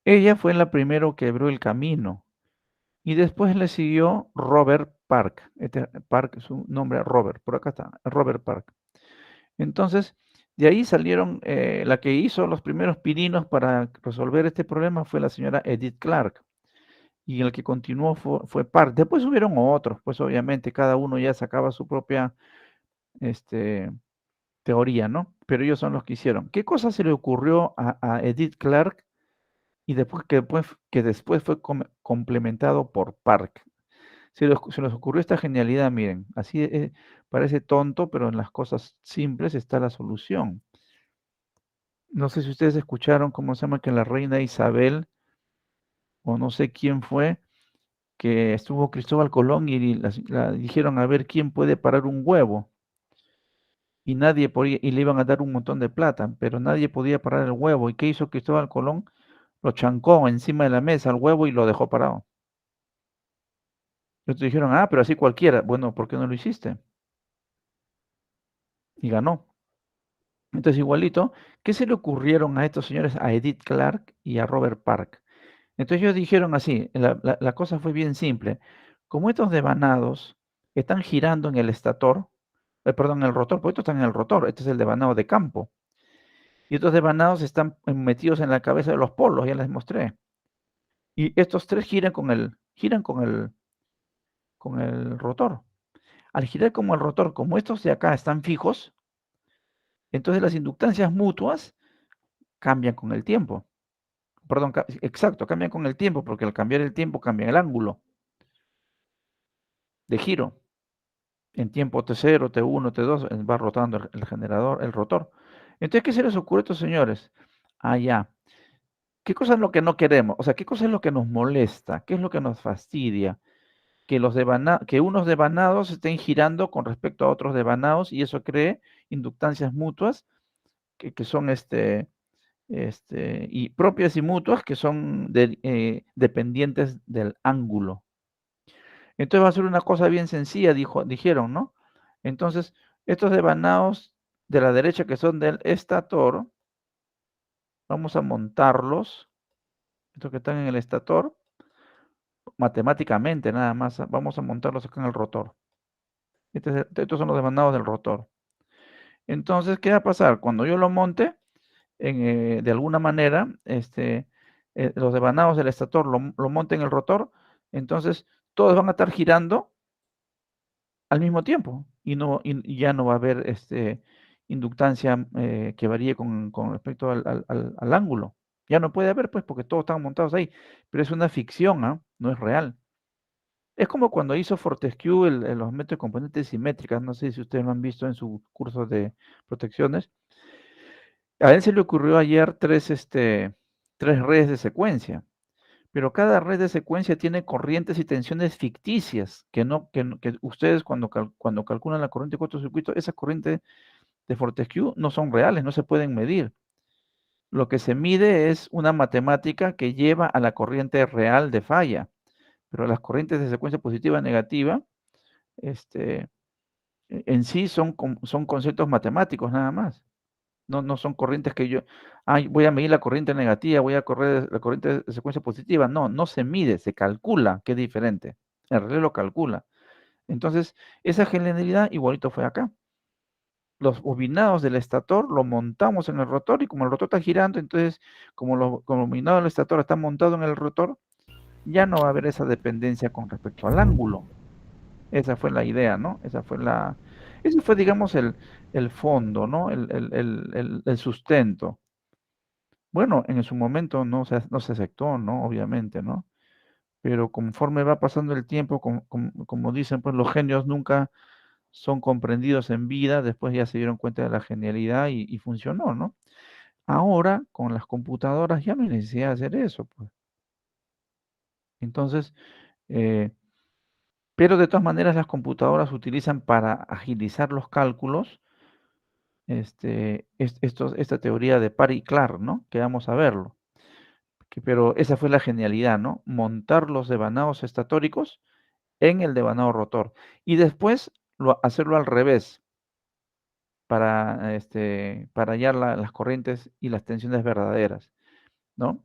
ella fue la primera que abrió el camino. Y después le siguió Robert Park. Park, su nombre Robert, por acá está, Robert Park. Entonces, de ahí salieron, la que hizo los primeros pininos para resolver este problema fue la señora Edith Clark. Y el que continuó fue Park. Después hubieron otros, pues obviamente cada uno ya sacaba su propia teoría, ¿no? Pero ellos son los que hicieron. ¿Qué cosa se le ocurrió a Edith Clark? Y que después fue complementado por Park. Se les ocurrió esta genialidad, miren, así parece tonto, pero en las cosas simples está la solución. No sé si ustedes escucharon cómo se llama que la reina Isabel, o no sé quién fue, que estuvo Cristóbal Colón y la dijeron a ver quién puede parar un huevo. Y nadie podía, y le iban a dar un montón de plata, pero nadie podía parar el huevo. ¿Y qué hizo Cristóbal Colón? Lo chancó encima de la mesa al huevo y lo dejó parado. Y otros dijeron, pero así cualquiera. Bueno, ¿por qué no lo hiciste? Y ganó. Entonces, igualito, ¿qué se le ocurrieron a estos señores, a Edith Clark y a Robert Park? Entonces ellos dijeron así, la cosa fue bien simple. Como estos devanados están girando en el estator, perdón, en el rotor, porque estos están en el rotor, este es el devanado de campo. Y estos devanados están metidos en la cabeza de los polos, ya les mostré. Y estos tres giran con el rotor. Al girar como el rotor, como estos de acá están fijos, entonces las inductancias mutuas cambian con el tiempo. Perdón, exacto, cambian con el tiempo, porque al cambiar el tiempo cambia el ángulo de giro. En tiempo T0, T1, T2, va rotando el generador, el rotor. Entonces, ¿qué se les ocurre a estos señores? Ya. ¿Qué cosa es lo que no queremos? O sea, ¿qué cosa es lo que nos molesta? ¿Qué es lo que nos fastidia? Que unos devanados estén girando con respecto a otros devanados y eso cree inductancias mutuas que son y propias y mutuas que son dependientes del ángulo. Entonces va a ser una cosa bien sencilla, dijeron, ¿no? Entonces, estos devanados de la derecha que son del estator, vamos a montarlos, estos que están en el estator, matemáticamente nada más, vamos a montarlos acá en el rotor. Estos son los demanados del rotor. Entonces, ¿qué va a pasar? Cuando yo lo monte, de alguna manera, los devanados del estator lo monte en el rotor, entonces todos van a estar girando al mismo tiempo y ya no va a haber inductancia que varíe con respecto al ángulo. Ya no puede haber, pues, porque todos están montados ahí. Pero es una ficción, ¿ah? No es real. Es como cuando hizo Fortescue los métodos de componentes simétricas. No sé si ustedes lo han visto en su curso de protecciones. A él se le ocurrió ayer tres redes de secuencia. Pero cada red de secuencia tiene corrientes y tensiones ficticias, que ustedes cuando calculan la corriente de cortocircuito, esas corrientes de Fortescue no son reales, no se pueden medir. Lo que se mide es una matemática que lleva a la corriente real de falla. Pero las corrientes de secuencia positiva y negativa, en sí son conceptos matemáticos nada más. No son corrientes que yo, voy a medir la corriente negativa, voy a correr la corriente de secuencia positiva. No se mide, se calcula, que es diferente. El relé lo calcula. Entonces, esa genialidad igualito fue acá. Los bobinados del estator lo montamos en el rotor y como el rotor está girando, entonces, como los bobinados del estator están montados en el rotor, ya no va a haber esa dependencia con respecto al ángulo. Esa fue la idea, ¿no? Ese fue, digamos, el fondo, ¿no? El sustento. Bueno, en su momento no se aceptó, ¿no? Obviamente, ¿no? Pero conforme va pasando el tiempo, como dicen, pues los genios nunca son comprendidos en vida, después ya se dieron cuenta de la genialidad y funcionó, ¿no? Ahora, con las computadoras ya no hay necesidad de hacer eso, pues. Entonces, pero de todas maneras las computadoras utilizan para agilizar los cálculos esta teoría de Parry y Clark, ¿no? Que vamos a verlo. Pero esa fue la genialidad, ¿no? Montar los devanados estatóricos en el devanado rotor. Y después hacerlo al revés para hallar las corrientes y las tensiones verdaderas, ¿no?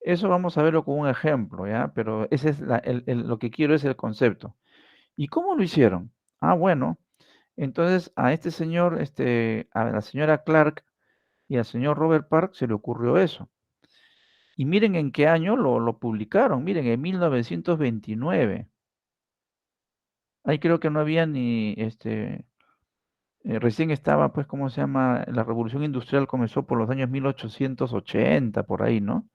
Eso vamos a verlo con un ejemplo, ¿ya? Pero ese es lo que quiero es el concepto. ¿Y cómo lo hicieron? Bueno, entonces a este señor, a la señora Clark y al señor Robert Park se le ocurrió eso. Y miren en qué año lo publicaron, miren, en 1929. Ahí creo que no había ni, recién estaba, pues, ¿cómo se llama? La revolución industrial comenzó por los años 1880, por ahí, ¿no?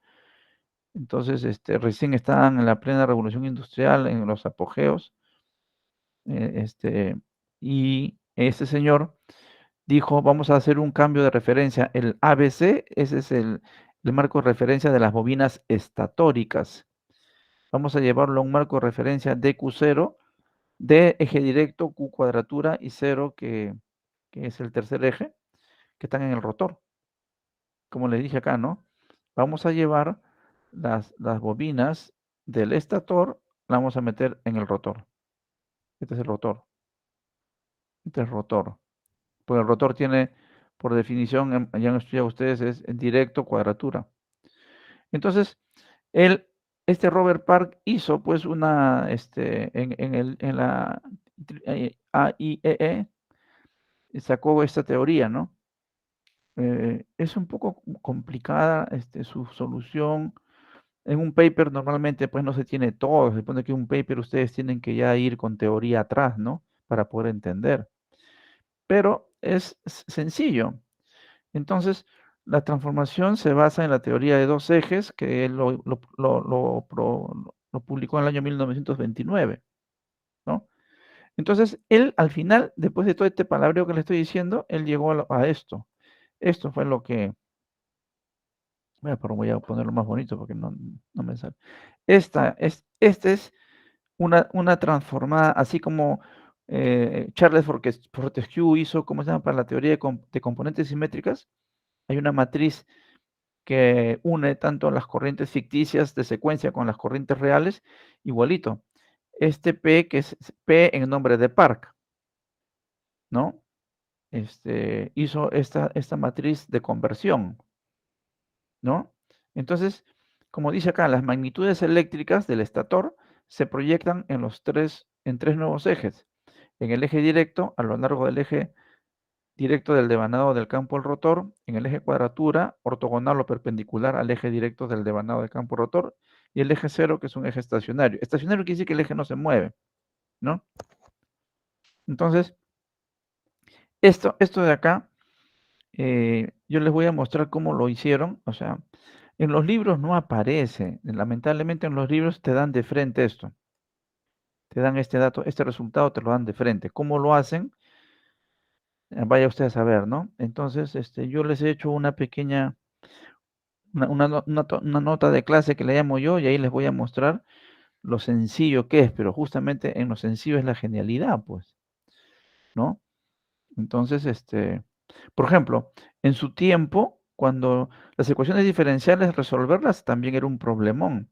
Entonces, recién estaban en la plena revolución industrial, en los apogeos, y este señor dijo, vamos a hacer un cambio de referencia. El ABC, ese es el marco de referencia de las bobinas estatóricas. Vamos a llevarlo a un marco de referencia DQ0, D eje directo, Q cuadratura y 0, que es el tercer eje, que están en el rotor. Como les dije acá, ¿no? Vamos a llevar las bobinas del estator, la vamos a meter en el rotor. Este es el rotor. Este es el rotor. Porque el rotor tiene, por definición, ya han estudiado ustedes, es en directo cuadratura. Entonces, este Robert Park hizo, pues, en la AIEE, sacó esta teoría, ¿no? Es un poco complicada su solución. En un paper normalmente, pues, no se tiene todo. Se supone que un paper ustedes tienen que ya ir con teoría atrás, ¿no? Para poder entender. Pero es sencillo. Entonces, la transformación se basa en la teoría de dos ejes, que él lo publicó en el año 1929, ¿no? Entonces, él al final, después de todo este palabreo que le estoy diciendo, él llegó a esto. Esto fue lo que... Pero voy a ponerlo más bonito porque no me sale. Esta es una transformada, así como Charles Fortescue hizo, ¿cómo se llama? Para la teoría de componentes simétricas. Hay una matriz que une tanto las corrientes ficticias de secuencia con las corrientes reales, igualito. Este P, que es P en nombre de Park, ¿no? hizo esta matriz de conversión, ¿no? Entonces, como dice acá, las magnitudes eléctricas del estator se proyectan en tres nuevos ejes. En el eje directo, a lo largo del eje directo del devanado del campo del rotor, en el eje cuadratura, ortogonal o perpendicular al eje directo del devanado del campo rotor, y el eje cero, que es un eje estacionario. Estacionario quiere decir que el eje no se mueve, ¿no? Entonces, esto de acá, yo les voy a mostrar cómo lo hicieron. O sea, en los libros no aparece. Lamentablemente en los libros te dan de frente esto. Te dan este dato, este resultado te lo dan de frente. ¿Cómo lo hacen? Vaya usted a saber, ¿no? Entonces, yo les he hecho una pequeña, una nota de clase que le llamo yo, y ahí les voy a mostrar lo sencillo que es, pero justamente en lo sencillo es la genialidad, pues, ¿no? Entonces, por ejemplo, en su tiempo, cuando las ecuaciones diferenciales, resolverlas también era un problemón.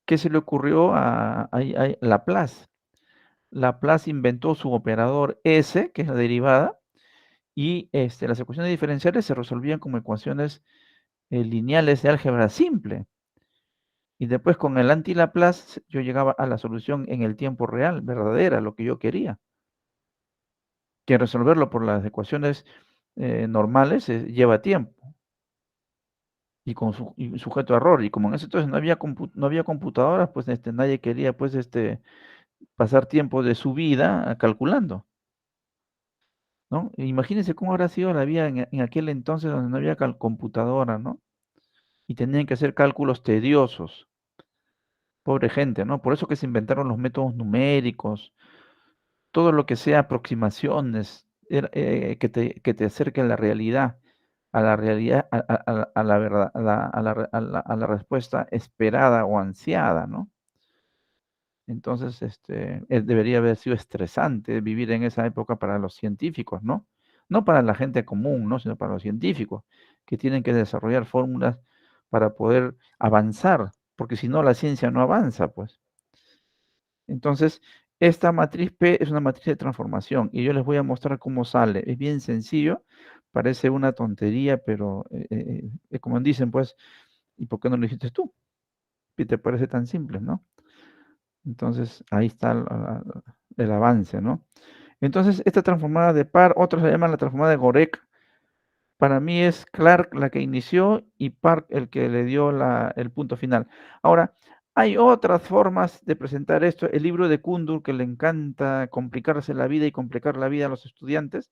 ¿Qué se le ocurrió a Laplace? Laplace inventó su operador S, que es la derivada, y las ecuaciones diferenciales se resolvían como ecuaciones lineales de álgebra simple. Y después con el anti-Laplace yo llegaba a la solución en el tiempo real, verdadera, lo que yo quería. Que resolverlo por las ecuaciones normales lleva tiempo. Y con sujeto a error. Y como en ese entonces no había computadoras, pues nadie quería pues pasar tiempo de su vida calculando, ¿no? Imagínense cómo habrá sido la vida en aquel entonces donde no había computadora, ¿no? Y tenían que hacer cálculos tediosos. Pobre gente, ¿no? Por eso que se inventaron los métodos numéricos, todo lo que sea aproximaciones, que te acerque a la realidad, a la realidad, a la verdad, a la respuesta esperada o ansiada, ¿no? Entonces, debería haber sido estresante vivir en esa época para los científicos, ¿no? No para la gente común, ¿no? Sino para los científicos, que tienen que desarrollar fórmulas para poder avanzar, porque si no la ciencia no avanza, pues. Entonces, esta matriz P es una matriz de transformación y yo les voy a mostrar cómo sale. Es bien sencillo, parece una tontería, pero como dicen, pues, ¿y por qué no lo hiciste tú? Y te parece tan simple, ¿no? Entonces, ahí está el avance, ¿no? Entonces, esta transformada de par, otros la llaman la transformada de Gorek. Para mí es Clark la que inició y Park el que le dio el punto final. Ahora, hay otras formas de presentar esto. El libro de Kundur, que le encanta complicarse la vida y complicar la vida a los estudiantes,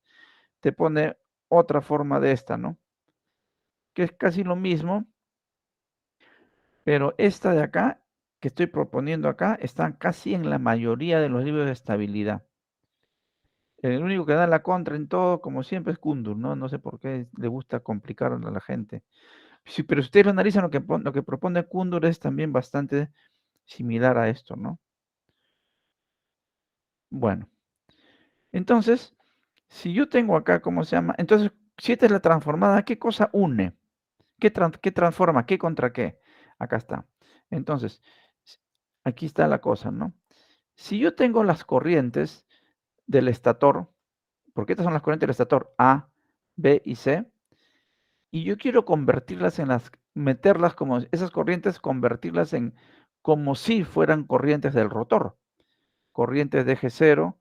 te pone otra forma de esta, ¿no? Que es casi lo mismo, pero esta de acá, que estoy proponiendo acá, está casi en la mayoría de los libros de estabilidad. El único que da la contra en todo, como siempre, es Kundur, ¿no? No sé por qué le gusta complicar a la gente. Sí, pero si ustedes lo analizan, lo que propone Kundur es también bastante similar a esto, ¿no? Bueno, entonces, si yo tengo acá, ¿cómo se llama? Entonces, si esta es la transformada, ¿qué cosa une? ¿Qué transforma? ¿Qué contra qué? Acá está. Entonces, aquí está la cosa, ¿no? Si yo tengo las corrientes del estator, porque estas son las corrientes del estator A, B y C, y yo quiero convertirlas meterlas como esas corrientes, convertirlas en como si fueran corrientes del rotor, corrientes de eje cero,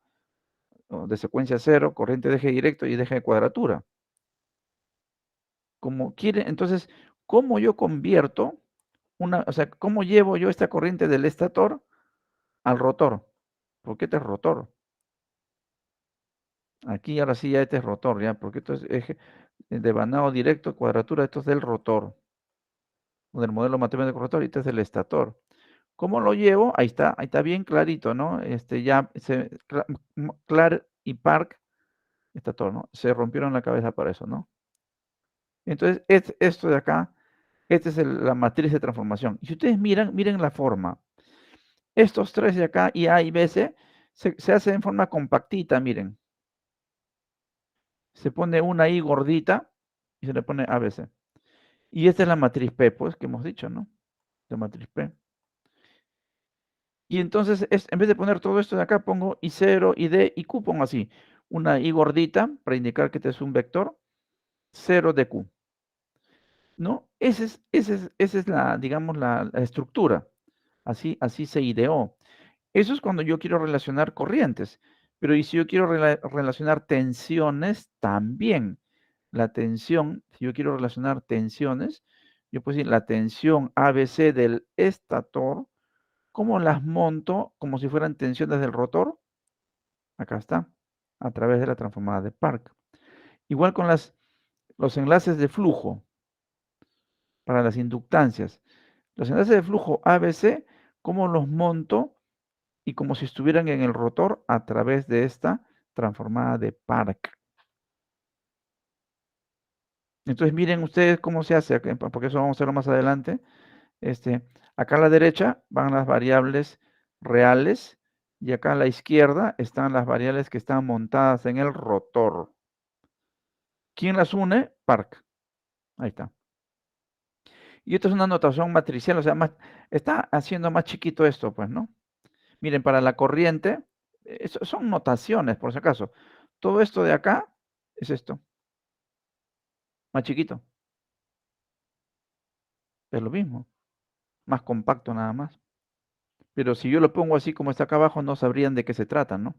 o de secuencia cero, corriente de eje directo y de eje de cuadratura. Como quiere, entonces, ¿cómo yo convierto o sea, cómo llevo yo esta corriente del estator al rotor? Porque este es rotor. Aquí ahora sí ya este es rotor, ya, porque esto es eje devanado directo, cuadratura, esto es del rotor, o del modelo matemático rotor, y este es del estator. ¿Cómo lo llevo? Ahí está bien clarito, ¿no? Ya Clark y Park, estator, ¿no? Se rompieron la cabeza para eso, ¿no? Entonces, esto de acá, esta es la matriz de transformación. Y si ustedes miren la forma. Estos tres de acá, y A y B, se hace en forma compactita, miren. Se pone una I gordita y se le pone ABC. Y esta es la matriz P, pues, que hemos dicho, ¿no? La matriz P. Y entonces, en vez de poner todo esto de acá, pongo I0, ID y Q pongo así. una I gordita para indicar que este es un vector, 0 de Q. ¿No? Esa es la, digamos, la estructura. Así se ideó. Eso es cuando yo quiero relacionar corrientes. Pero y si yo quiero relacionar tensiones, también. La tensión, si yo quiero relacionar tensiones, yo puedo decir la tensión ABC del estator, ¿cómo las monto como si fueran tensiones del rotor? Acá está, a través de la transformada de Park. Igual con los enlaces de flujo para las inductancias. Los enlaces de flujo ABC, ¿cómo los monto? Y como si estuvieran en el rotor a través de esta transformada de Park. Entonces miren ustedes cómo se hace, porque eso vamos a hacerlo más adelante. Acá a la derecha van las variables reales y acá a la izquierda están las variables que están montadas en el rotor. ¿Quién las une? Park. Ahí está. Y esto es una notación matricial, o sea, está haciendo más chiquito esto, pues, ¿no? Miren, para la corriente, son notaciones, por si acaso. Todo esto de acá es esto. Más chiquito. Es lo mismo. Más compacto nada más. Pero si yo lo pongo así como está acá abajo, no sabrían de qué se trata, ¿no?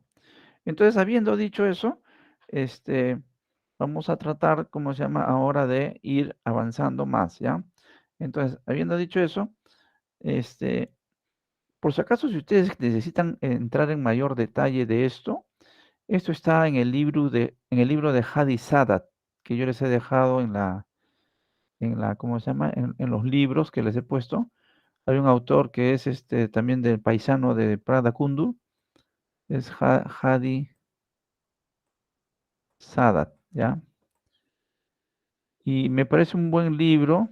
Entonces, habiendo dicho eso, vamos a tratar, ¿cómo se llama? Ahora de ir avanzando más, ¿ya? Entonces, habiendo dicho eso, por si acaso, si ustedes necesitan entrar en mayor detalle de esto está en el libro de Hadi Sadat, que yo les he dejado en la ¿cómo se llama? En los libros que les he puesto. Hay un autor que es también del paisano de Prada Kundu, es Hadi Sadat, ¿ya? Y me parece un buen libro.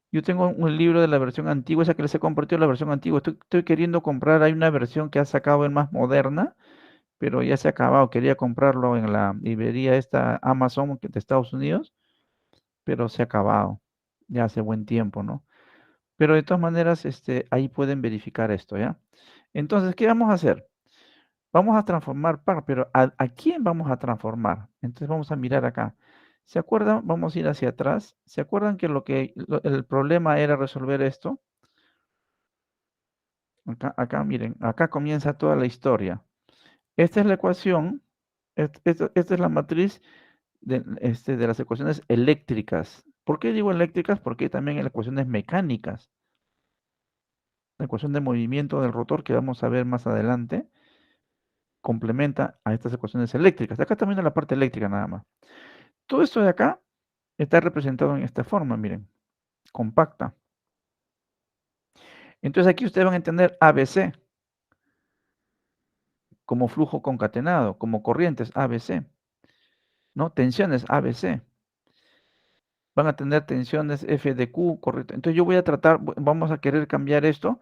Yo tengo un libro de la versión antigua, esa que les he compartido, la versión antigua. Estoy queriendo comprar, hay una versión que ha sacado en más moderna, pero ya se ha acabado. Quería comprarlo en la librería esta Amazon de Estados Unidos, pero se ha acabado. Ya hace buen tiempo, ¿no? Pero de todas maneras, ahí pueden verificar esto, ¿ya? Entonces, ¿qué vamos a hacer? Vamos a transformar par, pero ¿a quién vamos a transformar? Entonces vamos a mirar acá. ¿Se acuerdan? Vamos a ir hacia atrás. ¿Se acuerdan que el problema era resolver esto? Acá, miren, acá comienza toda la historia. Esta es la ecuación, esta es la matriz de las ecuaciones eléctricas. ¿Por qué digo eléctricas? Porque también hay ecuaciones mecánicas. La ecuación de movimiento del rotor que vamos a ver más adelante complementa a estas ecuaciones eléctricas. Acá también la parte eléctrica nada más. Todo esto de acá está representado en esta forma, miren, compacta. Entonces aquí ustedes van a entender ABC como flujo concatenado, como corrientes ABC, ¿no? Tensiones ABC. Van a tener tensiones F de Q, correcto. Entonces yo voy a tratar, vamos a querer cambiar esto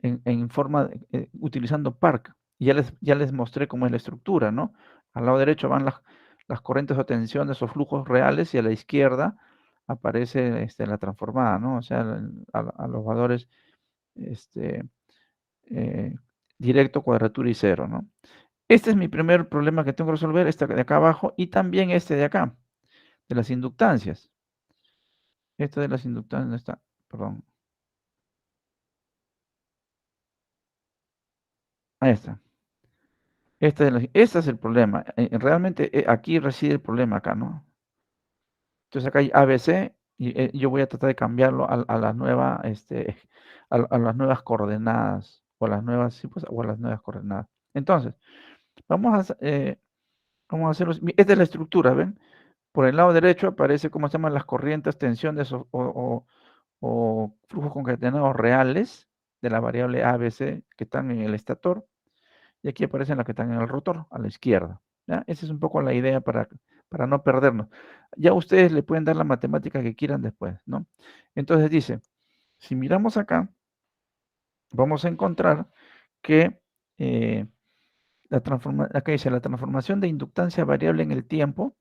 en forma, utilizando Park. Y ya les mostré cómo es la estructura, ¿no? Al lado derecho van las corrientes o tensiones o flujos reales y a la izquierda aparece la transformada, ¿no? O sea, a los valores directo, cuadratura y cero, ¿no? Este es mi primer problema que tengo que resolver, este de acá abajo, y también este de acá, de las inductancias. Este de las inductancias no está, perdón. Ahí está. Este es el problema. Realmente aquí reside el problema acá, ¿no? Entonces acá hay ABC y yo voy a tratar de cambiarlo a la nueva, a las nuevas coordenadas o las nuevas, sí, pues, o a las nuevas coordenadas. Entonces, vamos a hacerlo. Esta es la estructura, ¿ven? Por el lado derecho aparece cómo se llaman las corrientes, tensiones o flujos concatenados reales de la variable ABC que están en el estator. Y aquí aparecen las que están en el rotor, a la izquierda. ¿Ya? Esa es un poco la idea para no perdernos. Ya ustedes le pueden dar la matemática que quieran después, ¿no? Entonces dice, si miramos acá, vamos a encontrar que acá dice la transformación de inductancia variable en el tiempo,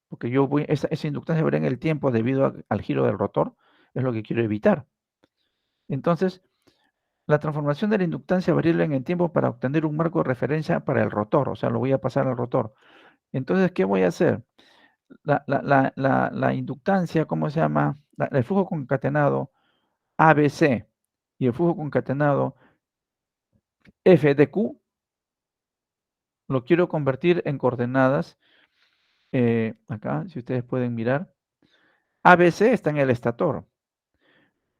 porque esa inductancia variable en el tiempo debido al giro del rotor, es lo que quiero evitar. Entonces, la transformación de la inductancia variable en el tiempo para obtener un marco de referencia para el rotor, o sea, lo voy a pasar al rotor. Entonces, ¿qué voy a hacer? La inductancia, ¿cómo se llama? El flujo concatenado ABC y el flujo concatenado F de Q, lo quiero convertir en coordenadas. Acá, si ustedes pueden mirar, ABC está en el estator,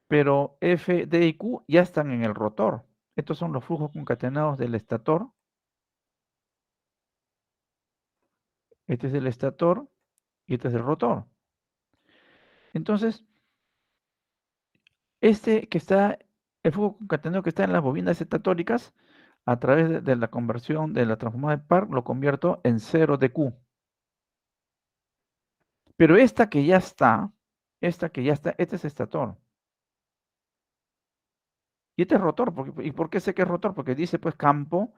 pero F, D y Q ya están en el rotor. Estos son los flujos concatenados del estator. Este es el estator y este es el rotor. Entonces, el flujo concatenado que está en las bobinas estatóricas, a través de la conversión de la transformada de Park, lo convierto en 0 de Q. Pero esta que ya está, este es estator. Y este es rotor. ¿Y por qué sé que es rotor? Porque dice, pues, campo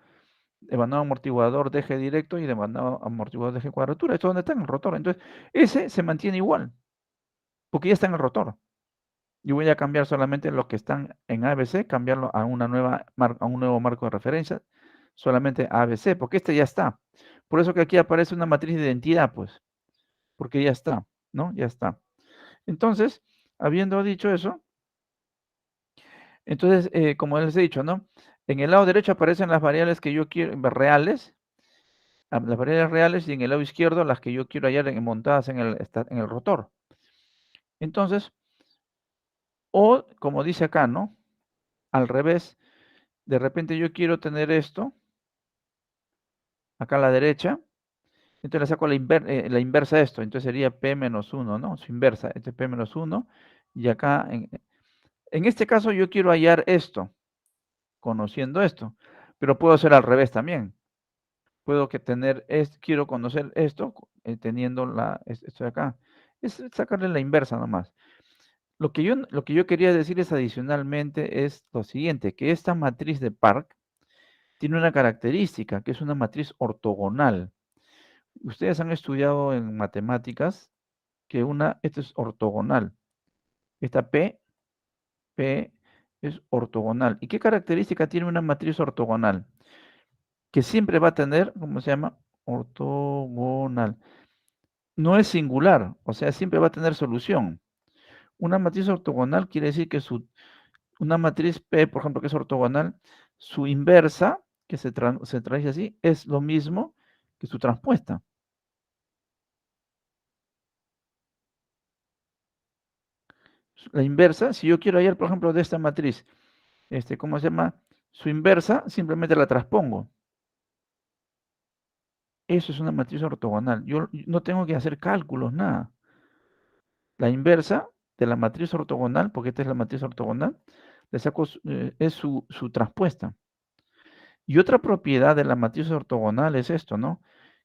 demandado amortiguador de eje directo y demandado amortiguador de eje cuadratura. Esto es donde está en el rotor. Entonces, ese se mantiene igual, porque ya está en el rotor. Yo voy a cambiar solamente los que están en ABC, cambiarlo a un nuevo marco de referencia, solamente ABC, porque este ya está. Por eso que aquí aparece una matriz de identidad, pues, porque ya está, ¿no? Ya está. Entonces, habiendo dicho eso, entonces, como les he dicho, ¿no? En el lado derecho aparecen las variables que yo quiero, reales, las variables reales, y en el lado izquierdo las que yo quiero hallar montadas en el rotor. Entonces, o como dice acá, ¿no? Al revés, de repente yo quiero tener esto, acá a la derecha, entonces le saco la inversa a esto, entonces sería P menos 1, ¿no? Su inversa, este es P menos 1, y acá, en este caso yo quiero hallar esto, conociendo esto, pero puedo hacer al revés también. Puedo quiero conocer esto, teniendo esto de acá. Es sacarle la inversa nomás. Lo que yo quería decirles adicionalmente es lo siguiente, que esta matriz de Park tiene una característica, que es una matriz ortogonal. Ustedes han estudiado en matemáticas que esto es ortogonal. Esta P es ortogonal. ¿Y qué característica tiene una matriz ortogonal? Que siempre va a tener, ¿cómo se llama? Ortogonal. No es singular, o sea, siempre va a tener solución. Una matriz ortogonal quiere decir que una matriz P, por ejemplo, que es ortogonal, su inversa, que se traduce así, es lo mismo que su transpuesta. La inversa, si yo quiero hallar, por ejemplo, de esta matriz, ¿cómo se llama? Su inversa, simplemente la transpongo. Eso es una matriz ortogonal. Yo no tengo que hacer cálculos, nada. La inversa de la matriz ortogonal, porque esta es la matriz ortogonal, le saco, es su transpuesta. Y otra propiedad de la matriz ortogonal es esto, ¿no?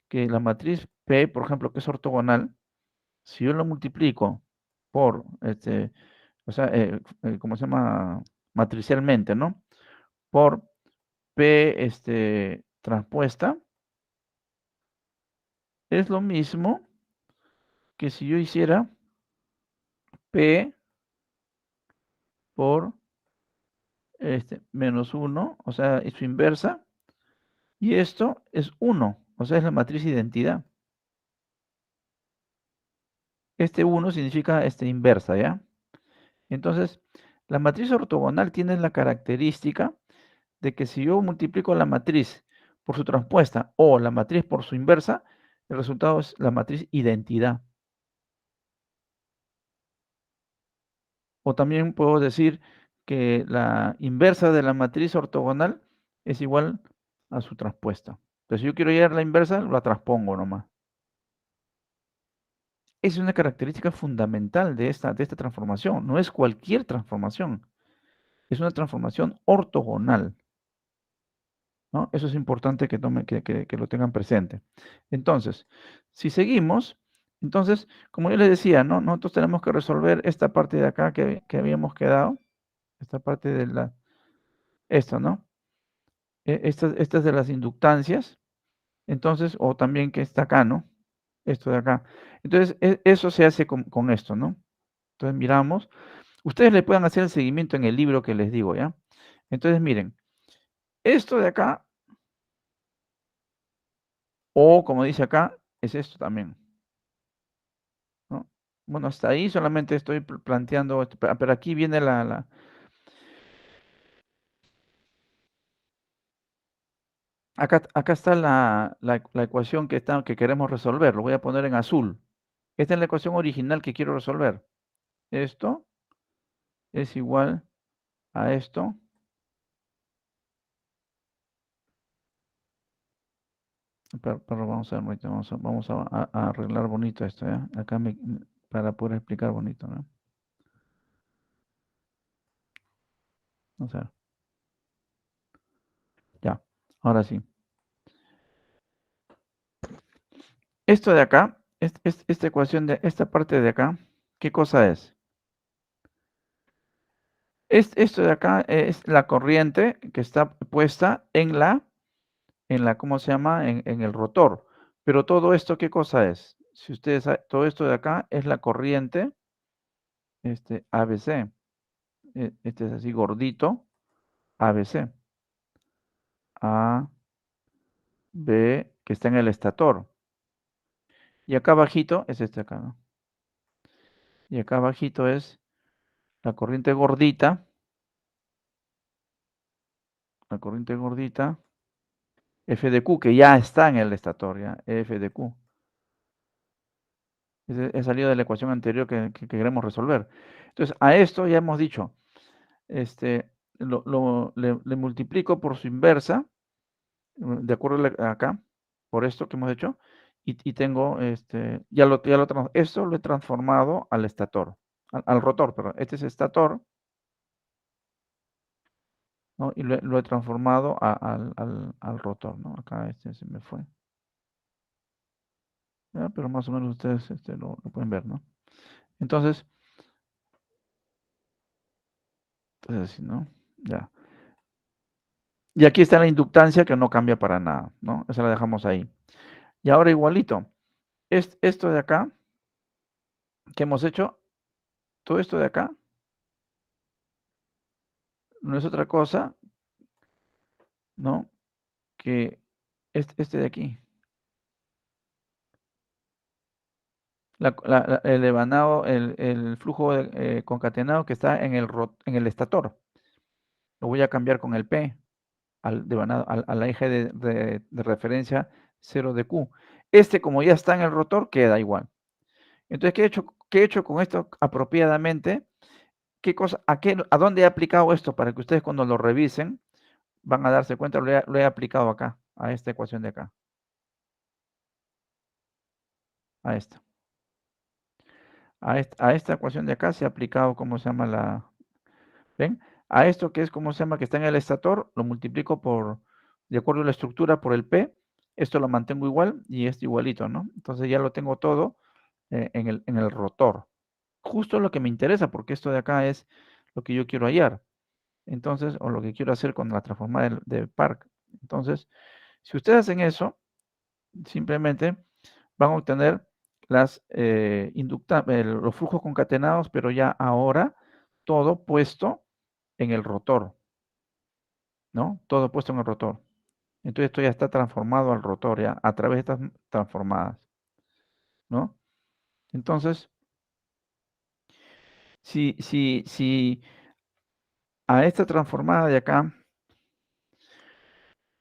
Que la matriz P, por ejemplo, que es ortogonal, si yo lo multiplico por, o sea, ¿cómo se llama? Matricialmente, ¿no? Por P, transpuesta, es lo mismo que si yo hiciera P por menos 1, o sea, es su inversa, y esto es 1, o sea, es la matriz identidad. Este 1 significa inversa, ¿ya? Entonces, la matriz ortogonal tiene la característica de que si yo multiplico la matriz por su transpuesta o la matriz por su inversa, el resultado es la matriz identidad. O también puedo decir que la inversa de la matriz ortogonal es igual a su transpuesta. Entonces, si yo quiero hallar la inversa, la transpongo nomás. Es una característica fundamental de esta transformación. No es cualquier transformación. Es una transformación ortogonal, ¿no? Eso es importante que lo tengan presente. Entonces, si seguimos, entonces, como yo les decía, ¿no? Nosotros tenemos que resolver esta parte de acá que habíamos quedado. Esta parte de esto, ¿no? Estas de las inductancias. Entonces, o también que está acá, ¿no? Esto de acá. Entonces, eso se hace con esto, ¿no? Entonces, miramos. Ustedes le pueden hacer el seguimiento en el libro que les digo, ¿ya? Entonces, miren, esto de acá, o como dice acá, es esto también, ¿no? Bueno, hasta ahí solamente estoy planteando, pero aquí viene acá está la ecuación que queremos resolver. Lo voy a poner en azul. Esta es la ecuación original que quiero resolver. Esto es igual a esto. Pero vamos a ver, bonito, vamos a arreglar bonito esto, ¿ya? Acá para poder explicar bonito, ¿no? Vamos a ver. Ya, ahora sí. Esto de acá, esta ecuación de esta parte de acá, ¿qué cosa es? Esto de acá es la corriente que está puesta en ¿cómo se llama? En el rotor. Pero todo esto, ¿qué cosa es? Si ustedes saben, todo esto de acá es la corriente ABC. Este es así gordito, ABC. A, B, que está en el estator. Y acá abajito es este acá, ¿no? Y acá abajito es la corriente gordita. La corriente gordita. F de Q, que ya está en el estator, ya. F de Q. He salido de la ecuación anterior que queremos resolver. Entonces, a esto ya hemos dicho, le multiplico por su inversa, de acuerdo acá, por esto que hemos hecho, y tengo, esto lo he transformado al estator, al rotor, perdón. Este es estator, ¿no? Y lo he transformado al rotor, ¿no? Acá se me fue. ¿Ya? Pero más o menos ustedes lo pueden ver, ¿no? Entonces, así, ¿no? Ya. Y aquí está la inductancia que no cambia para nada, ¿no? Esa la dejamos ahí. Y ahora igualito. Esto de acá, que hemos hecho, todo esto de acá, no es otra cosa, ¿no? Que este de aquí. El evanado, el flujo concatenado que está en el estator. Lo voy a cambiar con el P, al eje de referencia 0 de Q. Como ya está en el rotor, queda igual. Entonces, ¿qué he hecho con esto apropiadamente? ¿A dónde he aplicado esto? Para que ustedes cuando lo revisen van a darse cuenta, lo he aplicado acá, a esta ecuación de acá. A esta. A esta ecuación de acá se ha aplicado, ¿cómo se llama ¿ven? A esto que es, ¿cómo se llama? Que está en el estator, lo multiplico de acuerdo a la estructura, por el P. Esto lo mantengo igual y esto igualito, ¿no? Entonces ya lo tengo todo en el rotor. Justo lo que me interesa, porque esto de acá es lo que yo quiero hallar. Entonces, o lo que quiero hacer con la transformada de Park. Entonces, si ustedes hacen eso, simplemente van a obtener los flujos concatenados, pero ya ahora todo puesto en el rotor, ¿no? Todo puesto en el rotor. Entonces esto ya está transformado al rotor, ya, a través de estas transformadas, ¿no? Entonces, si a esta transformada de acá,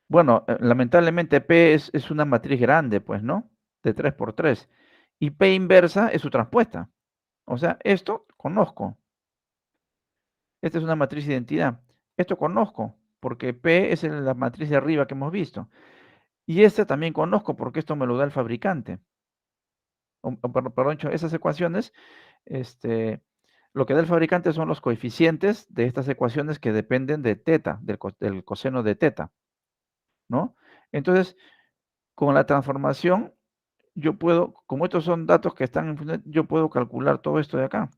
bueno, lamentablemente P es una matriz grande, pues, ¿no? De 3 por 3. Y P inversa es su transpuesta. O sea, esto conozco. Esta es una matriz de identidad. Esto conozco, porque P es la matriz de arriba que hemos visto. Y esta también conozco, porque esto me lo da el fabricante. Perdón, esas ecuaciones, lo que da el fabricante son los coeficientes de estas ecuaciones que dependen de teta, del coseno de teta, ¿no? Entonces, con la transformación, yo puedo, como estos son datos que están en, yo puedo calcular todo esto de acá,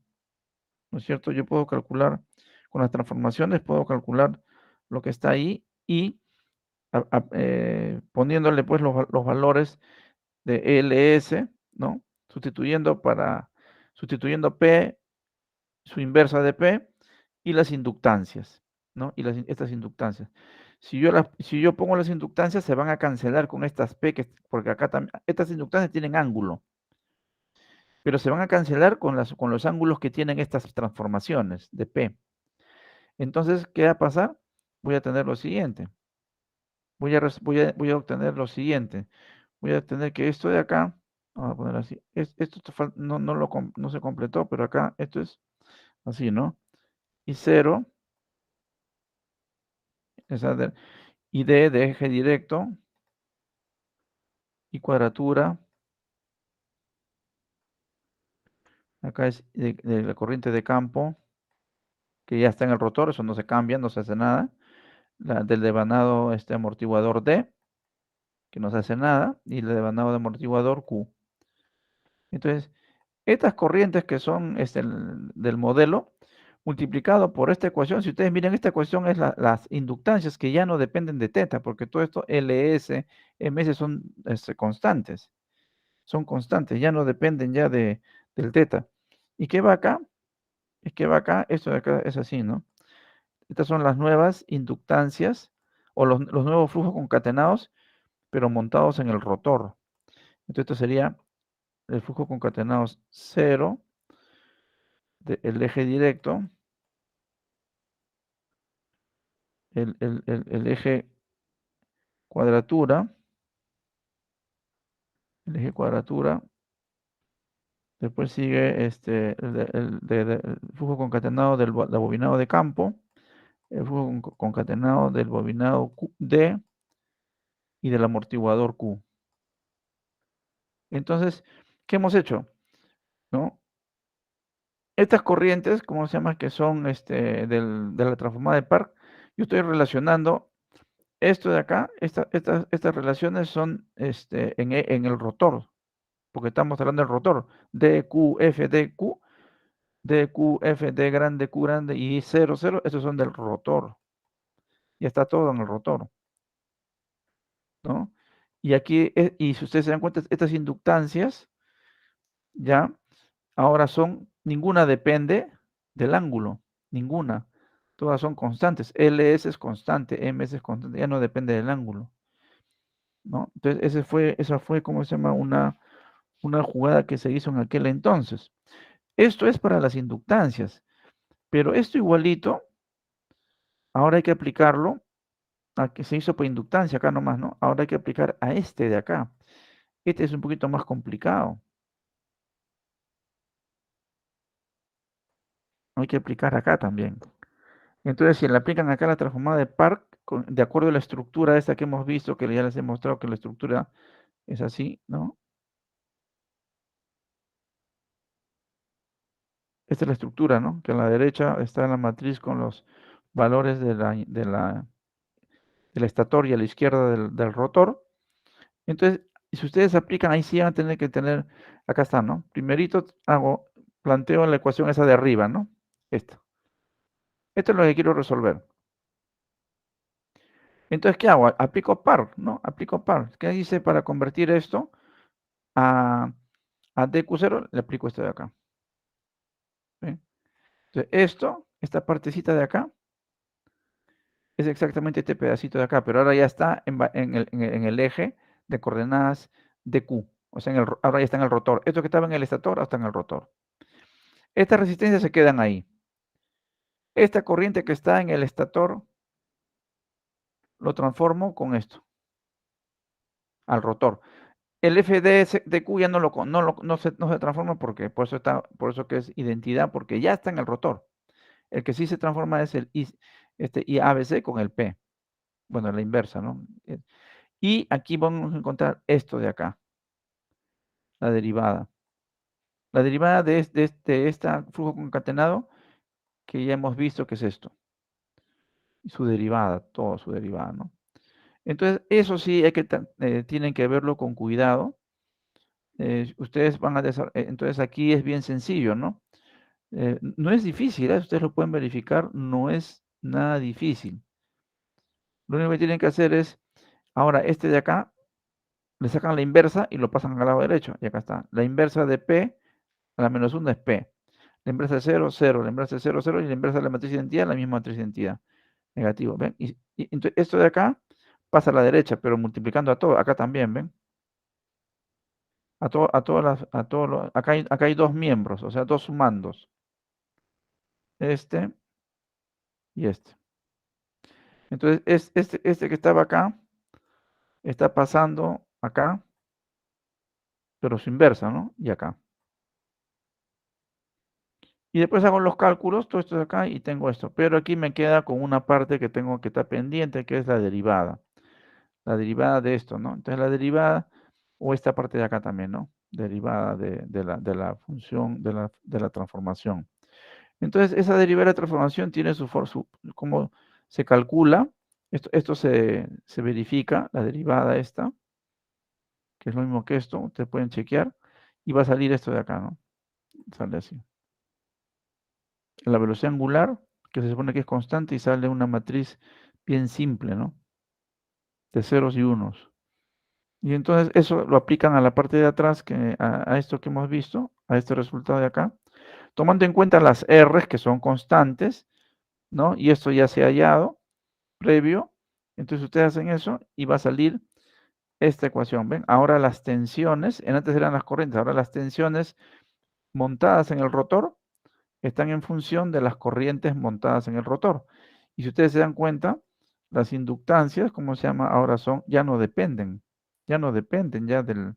¿no es cierto? Yo puedo calcular, con las transformaciones, puedo calcular lo que está ahí y poniéndole pues los valores de LS, ¿no? Sustituyendo P, su inversa de P y las inductancias. ¿no? Y estas inductancias. Si yo pongo las inductancias, se van a cancelar con estas P, porque acá también, estas inductancias tienen ángulo, pero se van a cancelar con los ángulos que tienen estas transformaciones de P. Entonces, ¿qué va a pasar? Voy a tener lo siguiente. Voy a obtener lo siguiente. Voy a tener que esto de acá, vamos a poner así, esto no se completó, pero acá esto es así, ¿no? Y 0, y D de eje directo, y cuadratura, acá es de la corriente de campo, que ya está en el rotor, eso no se cambia, no se hace nada. Del devanado amortiguador D, que no se hace nada, y el devanado de amortiguador Q. Entonces, estas corrientes que son del modelo, multiplicado por esta ecuación, si ustedes miren, esta ecuación es las inductancias que ya no dependen de teta, porque todo esto LS, MS son constantes. Son constantes, ya no dependen ya del teta. ¿Y qué va acá? Es que va acá, esto de acá es así, ¿no? Estas son las nuevas inductancias o los nuevos flujos concatenados, pero montados en el rotor. Entonces esto sería el flujo concatenados 0, el eje directo, el eje cuadratura, después sigue el flujo concatenado del bobinado de campo, el flujo concatenado del bobinado D y del amortiguador Q. Entonces, ¿qué hemos hecho? ¿No? Estas corrientes, ¿cómo se llama? Que son de la transformada de Park, yo estoy relacionando esto de acá, estas relaciones son en el rotor, porque estamos hablando del rotor, DQ, FDQ, DQ, F, D grande, Q grande y 0, 0, estos son del rotor. Ya está todo en el rotor, ¿no? Y aquí, y si ustedes se dan cuenta, estas inductancias, ya, ahora ninguna depende del ángulo, ninguna. Todas son constantes. LS es constante, MS es constante, ya no depende del ángulo, ¿no? Entonces, esa fue, ¿cómo se llama? Una jugada que se hizo en aquel entonces. Esto es para las inductancias, pero esto igualito, ahora hay que aplicarlo a que se hizo por inductancia acá nomás, ¿no? Ahora hay que aplicar a este de acá. Este es un poquito más complicado. Hay que aplicar acá también. Entonces, si le aplican acá la transformada de Park, de acuerdo a la estructura esta que hemos visto, que ya les he mostrado que la estructura es así, ¿no? Esta es la estructura, ¿no? Que a la derecha está la matriz con los valores del estator y a la izquierda del rotor. Entonces, si ustedes aplican, ahí sí van a tener que tener, acá está, ¿no? Primerito planteo la ecuación esa de arriba, ¿no? Esto. Esto es lo que quiero resolver. Entonces, ¿qué hago? Aplico par, ¿no? Aplico par. ¿Qué dice para convertir esto a DQ0? Le aplico esto de acá. ¿Sí? Entonces, esta partecita de acá, es exactamente este pedacito de acá, pero ahora ya está en el eje de coordenadas de Q. O sea, ahora ya está en el rotor. Esto que estaba en el estator, ahora está en el rotor. Estas resistencias se quedan ahí. Esta corriente que está en el estator, lo transformo con esto, al rotor. El FD de Q ya no se transforma porque por eso que es identidad, porque ya está en el rotor. El que sí se transforma es el IABC con el P. Bueno, la inversa, ¿no? Y aquí vamos a encontrar esto de acá, la derivada. La derivada de este flujo concatenado, que ya hemos visto que es esto. Y su derivada, toda su derivada, ¿no? Entonces, eso sí tienen que verlo con cuidado. Ustedes van a entonces aquí es bien sencillo, ¿no? No es difícil, ustedes lo pueden verificar, no es nada difícil. Lo único que tienen que hacer es, ahora este de acá, le sacan la inversa y lo pasan al lado derecho, y acá está. La inversa de P a la menos 1 es P. La inversa de 0, 0. La inversa de 0, 0. Y la inversa de la matriz de identidad, la misma matriz de identidad. negativo, ¿ven? Y entonces esto de acá pasa a la derecha, pero multiplicando a todo, acá también, ¿ven? Acá hay dos miembros, o sea, dos sumandos. Este y este. Entonces, este que estaba acá, está pasando acá, pero su inversa, ¿no? Y acá. Y después hago los cálculos, todo esto de acá, y tengo esto. Pero aquí me queda con una parte que tengo que estar pendiente, que es la derivada. La derivada de esto, ¿no? Entonces la derivada, o esta parte de acá también, ¿no? Derivada de la función, de la transformación. Entonces esa derivada de transformación tiene cómo se calcula, esto se verifica, la derivada esta, que es lo mismo que esto, ustedes pueden chequear, y va a salir esto de acá, ¿no? Sale así. La velocidad angular, que se supone que es constante, y sale una matriz bien simple, ¿no? De ceros y unos. Y entonces eso lo aplican a la parte de atrás, a esto que hemos visto, a este resultado de acá, tomando en cuenta las R's que son constantes, ¿no? Y esto ya se ha hallado previo. Entonces ustedes hacen eso y va a salir esta ecuación, ¿ven? Ahora las tensiones, antes eran las corrientes, ahora las tensiones montadas en el rotor están en función de las corrientes montadas en el rotor. Y si ustedes se dan cuenta, las inductancias, ¿cómo se llama? Ahora ya no dependen ya del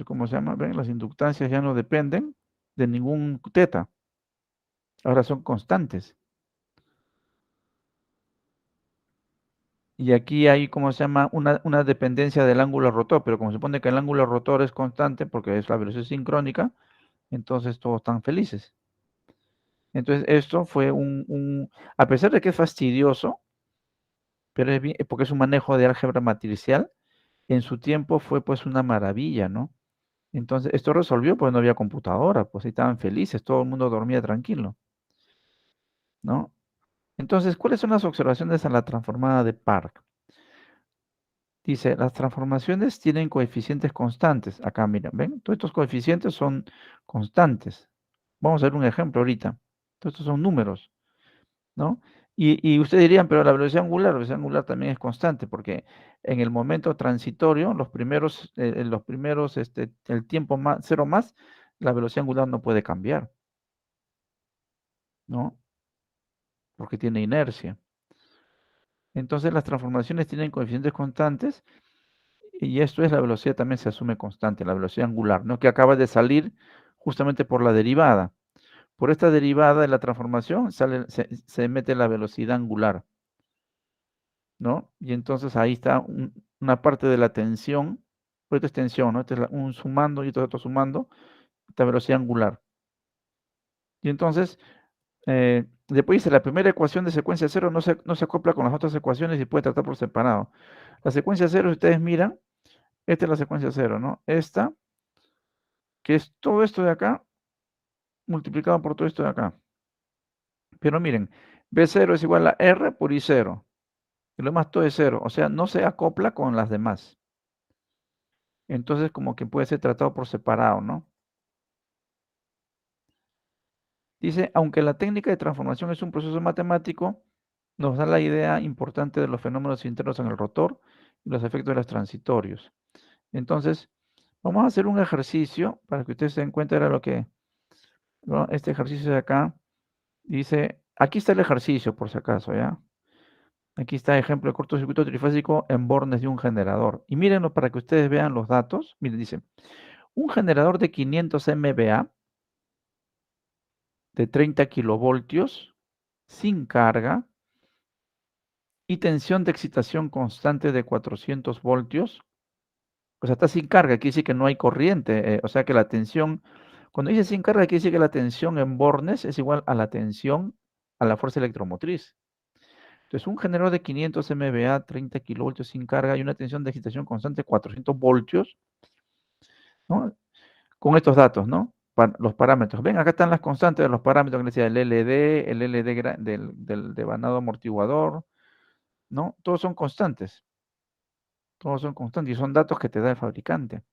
¿cómo se llama? ¿Ven? Las inductancias ya no dependen de ningún teta. Ahora son constantes. Y aquí hay, ¿cómo se llama? Una dependencia del ángulo rotor, pero como se supone que el ángulo rotor es constante porque es la velocidad sincrónica, entonces todos están felices. Entonces esto fue a pesar de que es fastidioso, pero es bien, porque es un manejo de álgebra matricial, en su tiempo fue pues una maravilla, ¿no? Entonces esto resolvió, pues no había computadora, pues ahí estaban felices, todo el mundo dormía tranquilo, ¿no? Entonces, ¿cuáles son las observaciones a la transformada de Park? Dice, las transformaciones tienen coeficientes constantes. Acá, miren, ¿ven? Todos estos coeficientes son constantes. Vamos a ver un ejemplo ahorita. Todos estos son números, ¿no? Y ustedes dirían, pero la velocidad angular también es constante, porque en el momento transitorio, el tiempo cero más, la velocidad angular no puede cambiar, ¿no? Porque tiene inercia. Entonces las transformaciones tienen coeficientes constantes y esto es la velocidad también se asume constante, la velocidad angular, ¿no? Que acaba de salir justamente por la derivada. Por esta derivada de la transformación se mete la velocidad angular, ¿no? Y entonces ahí está una parte de la tensión, pues esta es tensión, ¿no? Este es un sumando y otro sumando, esta velocidad angular. Y entonces, después dice, la primera ecuación de secuencia cero no se acopla con las otras ecuaciones y puede tratar por separado. La secuencia cero, si ustedes miran, esta es la secuencia cero, ¿no? Esta, que es todo esto de acá, multiplicado por todo esto de acá. Pero miren, B0 es igual a R por I0. Y lo demás todo es cero. O sea, no se acopla con las demás. Entonces, como que puede ser tratado por separado, ¿no? Dice, aunque la técnica de transformación es un proceso matemático, nos da la idea importante de los fenómenos internos en el rotor y los efectos de los transitorios. Entonces, vamos a hacer un ejercicio para que ustedes se den cuenta de lo que, ¿no? Este ejercicio de acá dice, aquí está el ejercicio por si acaso, ¿ya? Aquí está ejemplo de cortocircuito trifásico en bornes de un generador. Y mírenlo para que ustedes vean los datos. Miren, dice, un generador de 500 MVA de 30 kilovoltios sin carga y tensión de excitación constante de 400 voltios. O sea, está sin carga, quiere decir que no hay corriente. O sea que la tensión, cuando dice sin carga, quiere decir que la tensión en bornes es igual a la tensión a la fuerza electromotriz. Entonces, un generador de 500 MVA, 30 kilovoltios sin carga y una tensión de excitación constante de 400 voltios, ¿no? Con estos datos, ¿no? Los parámetros. Ven, acá están las constantes de los parámetros que decía el LD del devanado amortiguador, ¿no? Todos son constantes. Todos son constantes y son datos que te da el fabricante.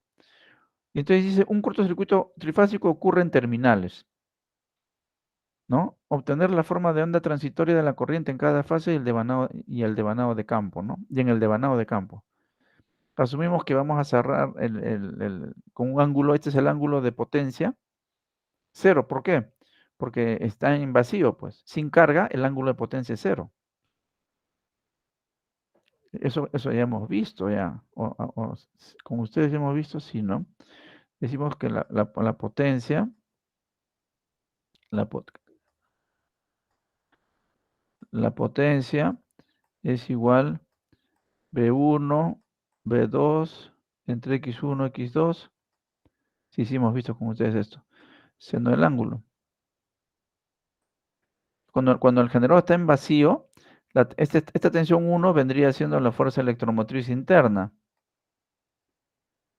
Y entonces dice, un cortocircuito trifásico ocurre en terminales. ¿no? Obtener la forma de onda transitoria de la corriente en cada fase y el devanado de campo, ¿no? Y en el devanado de campo. Asumimos que vamos a cerrar con un ángulo, este es el ángulo de potencia, 0. ¿Por qué? Porque está en vacío, pues. Sin carga, el ángulo de potencia es 0. Eso ya hemos visto, ya. Con ustedes ya hemos visto, sí, ¿no? Decimos que la potencia, la potencia es igual B1, B2, entre X1, X2. Sí, sí hemos visto con ustedes esto. Seno del ángulo. Cuando el generador está en vacío, esta tensión 1 vendría siendo la fuerza electromotriz interna.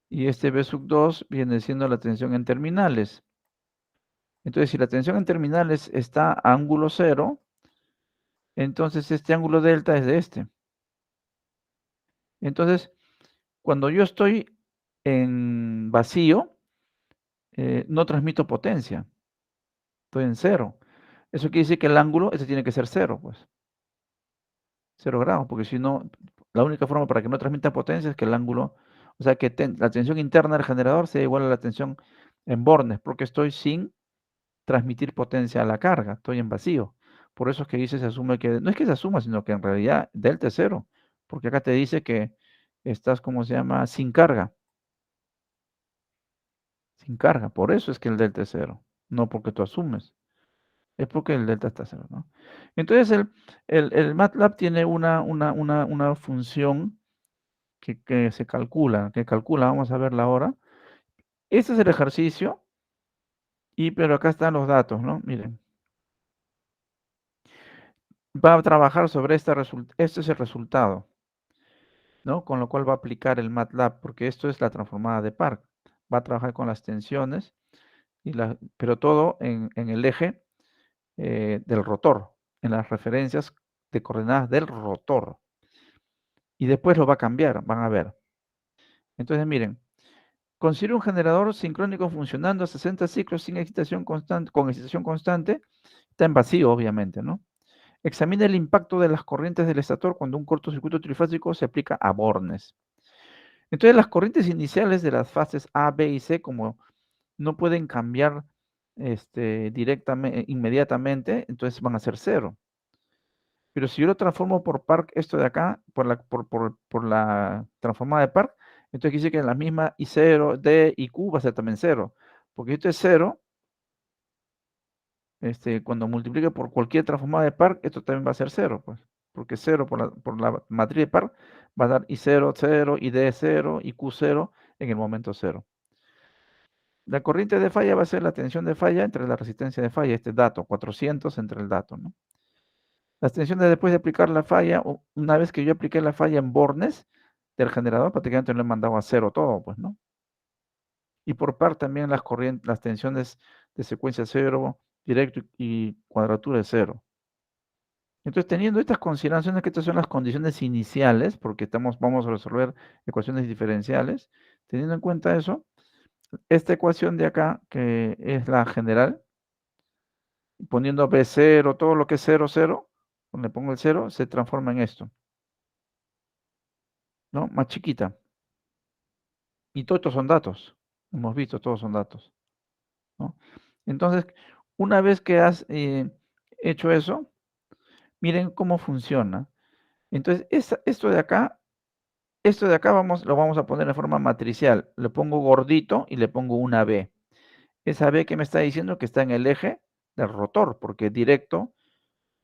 Y este B sub 2 viene siendo la tensión en terminales. Entonces, si la tensión en terminales está a ángulo 0, entonces este ángulo delta es de este. Entonces, cuando yo estoy en vacío, no transmito potencia. Estoy en 0. Eso quiere decir que el ángulo, este tiene que ser 0, pues. 0 grados, porque si no, la única forma para que no transmita potencia es que el ángulo, o sea, que la tensión interna del generador sea igual a la tensión en bornes, porque estoy sin transmitir potencia a la carga, estoy en vacío. Por eso es que dice, se asume que, no es que se asuma, sino que en realidad delta es 0, porque acá te dice que estás, ¿cómo se llama? Sin carga. Sin carga, por eso es que el delta es 0, no porque tú asumes. Es porque el delta está 0, ¿no? Entonces, el MATLAB tiene una función que se calcula, vamos a verla ahora. Este es el ejercicio, pero acá están los datos, ¿no? Miren. Va a trabajar sobre este es el resultado, ¿no? Con lo cual va a aplicar el MATLAB, porque esto es la transformada de Park. Va a trabajar con las tensiones, pero todo en el eje del rotor, en las referencias de coordenadas del rotor. Y después lo va a cambiar, van a ver. Entonces, miren, considere un generador sincrónico funcionando a 60 ciclos sin excitación constante, con excitación constante. Está en vacío, obviamente, ¿no? Examina el impacto de las corrientes del estator cuando un cortocircuito trifásico se aplica a bornes. Entonces, las corrientes iniciales de las fases A, B y C, como no pueden cambiar inmediatamente, entonces van a ser 0. Pero si yo lo transformo por Park, esto de acá, por la transformada de Park, entonces quiere decir que en la misma I0, D y Q va a ser también 0. Porque esto es 0, cuando multiplique por cualquier transformada de Park, esto también va a ser 0, pues. Porque 0 por la matriz de Park va a dar I0, 0, ID 0 y Q 0 en el momento 0. La corriente de falla va a ser la tensión de falla entre la resistencia de falla, este dato, 400 entre el dato, ¿no? Las tensiones después de aplicar la falla, una vez que yo apliqué la falla en bornes del generador, prácticamente lo he mandado a 0 todo, pues, ¿no? Y por par también las tensiones de secuencia 0, directo y cuadratura de 0. Entonces, teniendo estas consideraciones, que estas son las condiciones iniciales, porque vamos a resolver ecuaciones diferenciales, teniendo en cuenta eso, esta ecuación de acá, que es la general, poniendo B0, todo lo que es 0, 0, le pongo el 0, se transforma en esto, ¿no? Más chiquita. Y todos estos son datos. Hemos visto, todos son datos, ¿no? Entonces, una vez que has hecho eso, miren cómo funciona. Entonces, esto de acá lo vamos a poner de forma matricial. Le pongo gordito y le pongo una B. Esa B que me está diciendo que está en el eje del rotor, porque directo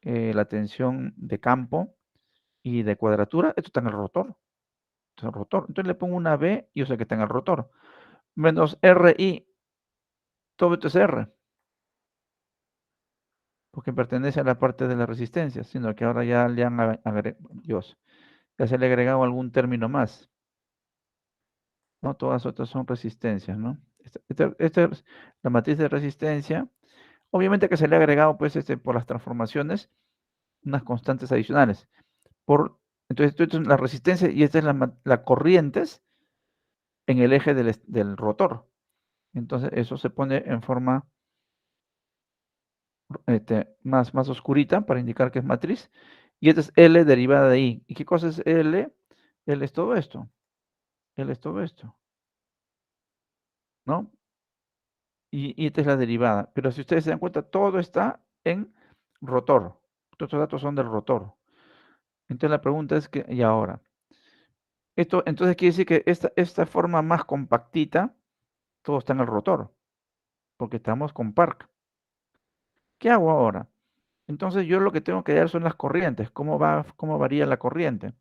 la tensión de campo y de cuadratura, esto está en el rotor. Entonces le pongo una B y yo sé que está en el rotor. Menos RI, todo esto es R. Porque pertenece a la parte de la resistencia, sino que ahora ya le han ya se le ha agregado algún término más. ¿No? Todas otras son resistencias, ¿no? Esta es la matriz de resistencia. Obviamente que se le ha agregado, pues, por las transformaciones, unas constantes adicionales. Entonces, esto es la resistencia y esta es la corrientes en el eje del rotor. Entonces, eso se pone en forma más oscurita para indicar que es matriz. Y esta es L derivada de I. ¿Y qué cosa es L? L es todo esto. L es todo esto. ¿No? Y esta es la derivada. Pero si ustedes se dan cuenta, todo está en rotor. Todos estos datos son del rotor. Entonces la pregunta es que, ¿y ahora? Esto entonces quiere decir que esta forma más compactita, todo está en el rotor, porque estamos con Park. ¿Qué hago ahora? Entonces yo lo que tengo que dar son las corrientes, cómo varía la corriente.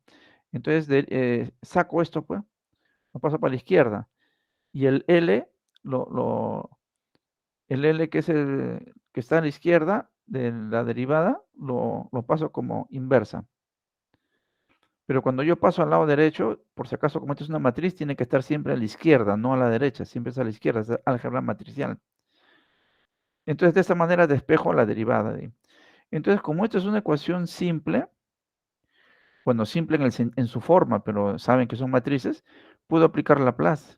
Entonces saco esto, pues, lo paso para la izquierda. Y el L, el L que es el que está a la izquierda de la derivada, lo paso como inversa. Pero cuando yo paso al lado derecho, por si acaso, como esto es una matriz, tiene que estar siempre a la izquierda, no a la derecha, siempre es a la izquierda, es álgebra matricial. Entonces, de esta manera despejo la derivada. Entonces, como esto es una ecuación simple, bueno, simple en su forma, pero saben que son matrices, puedo aplicar Laplace.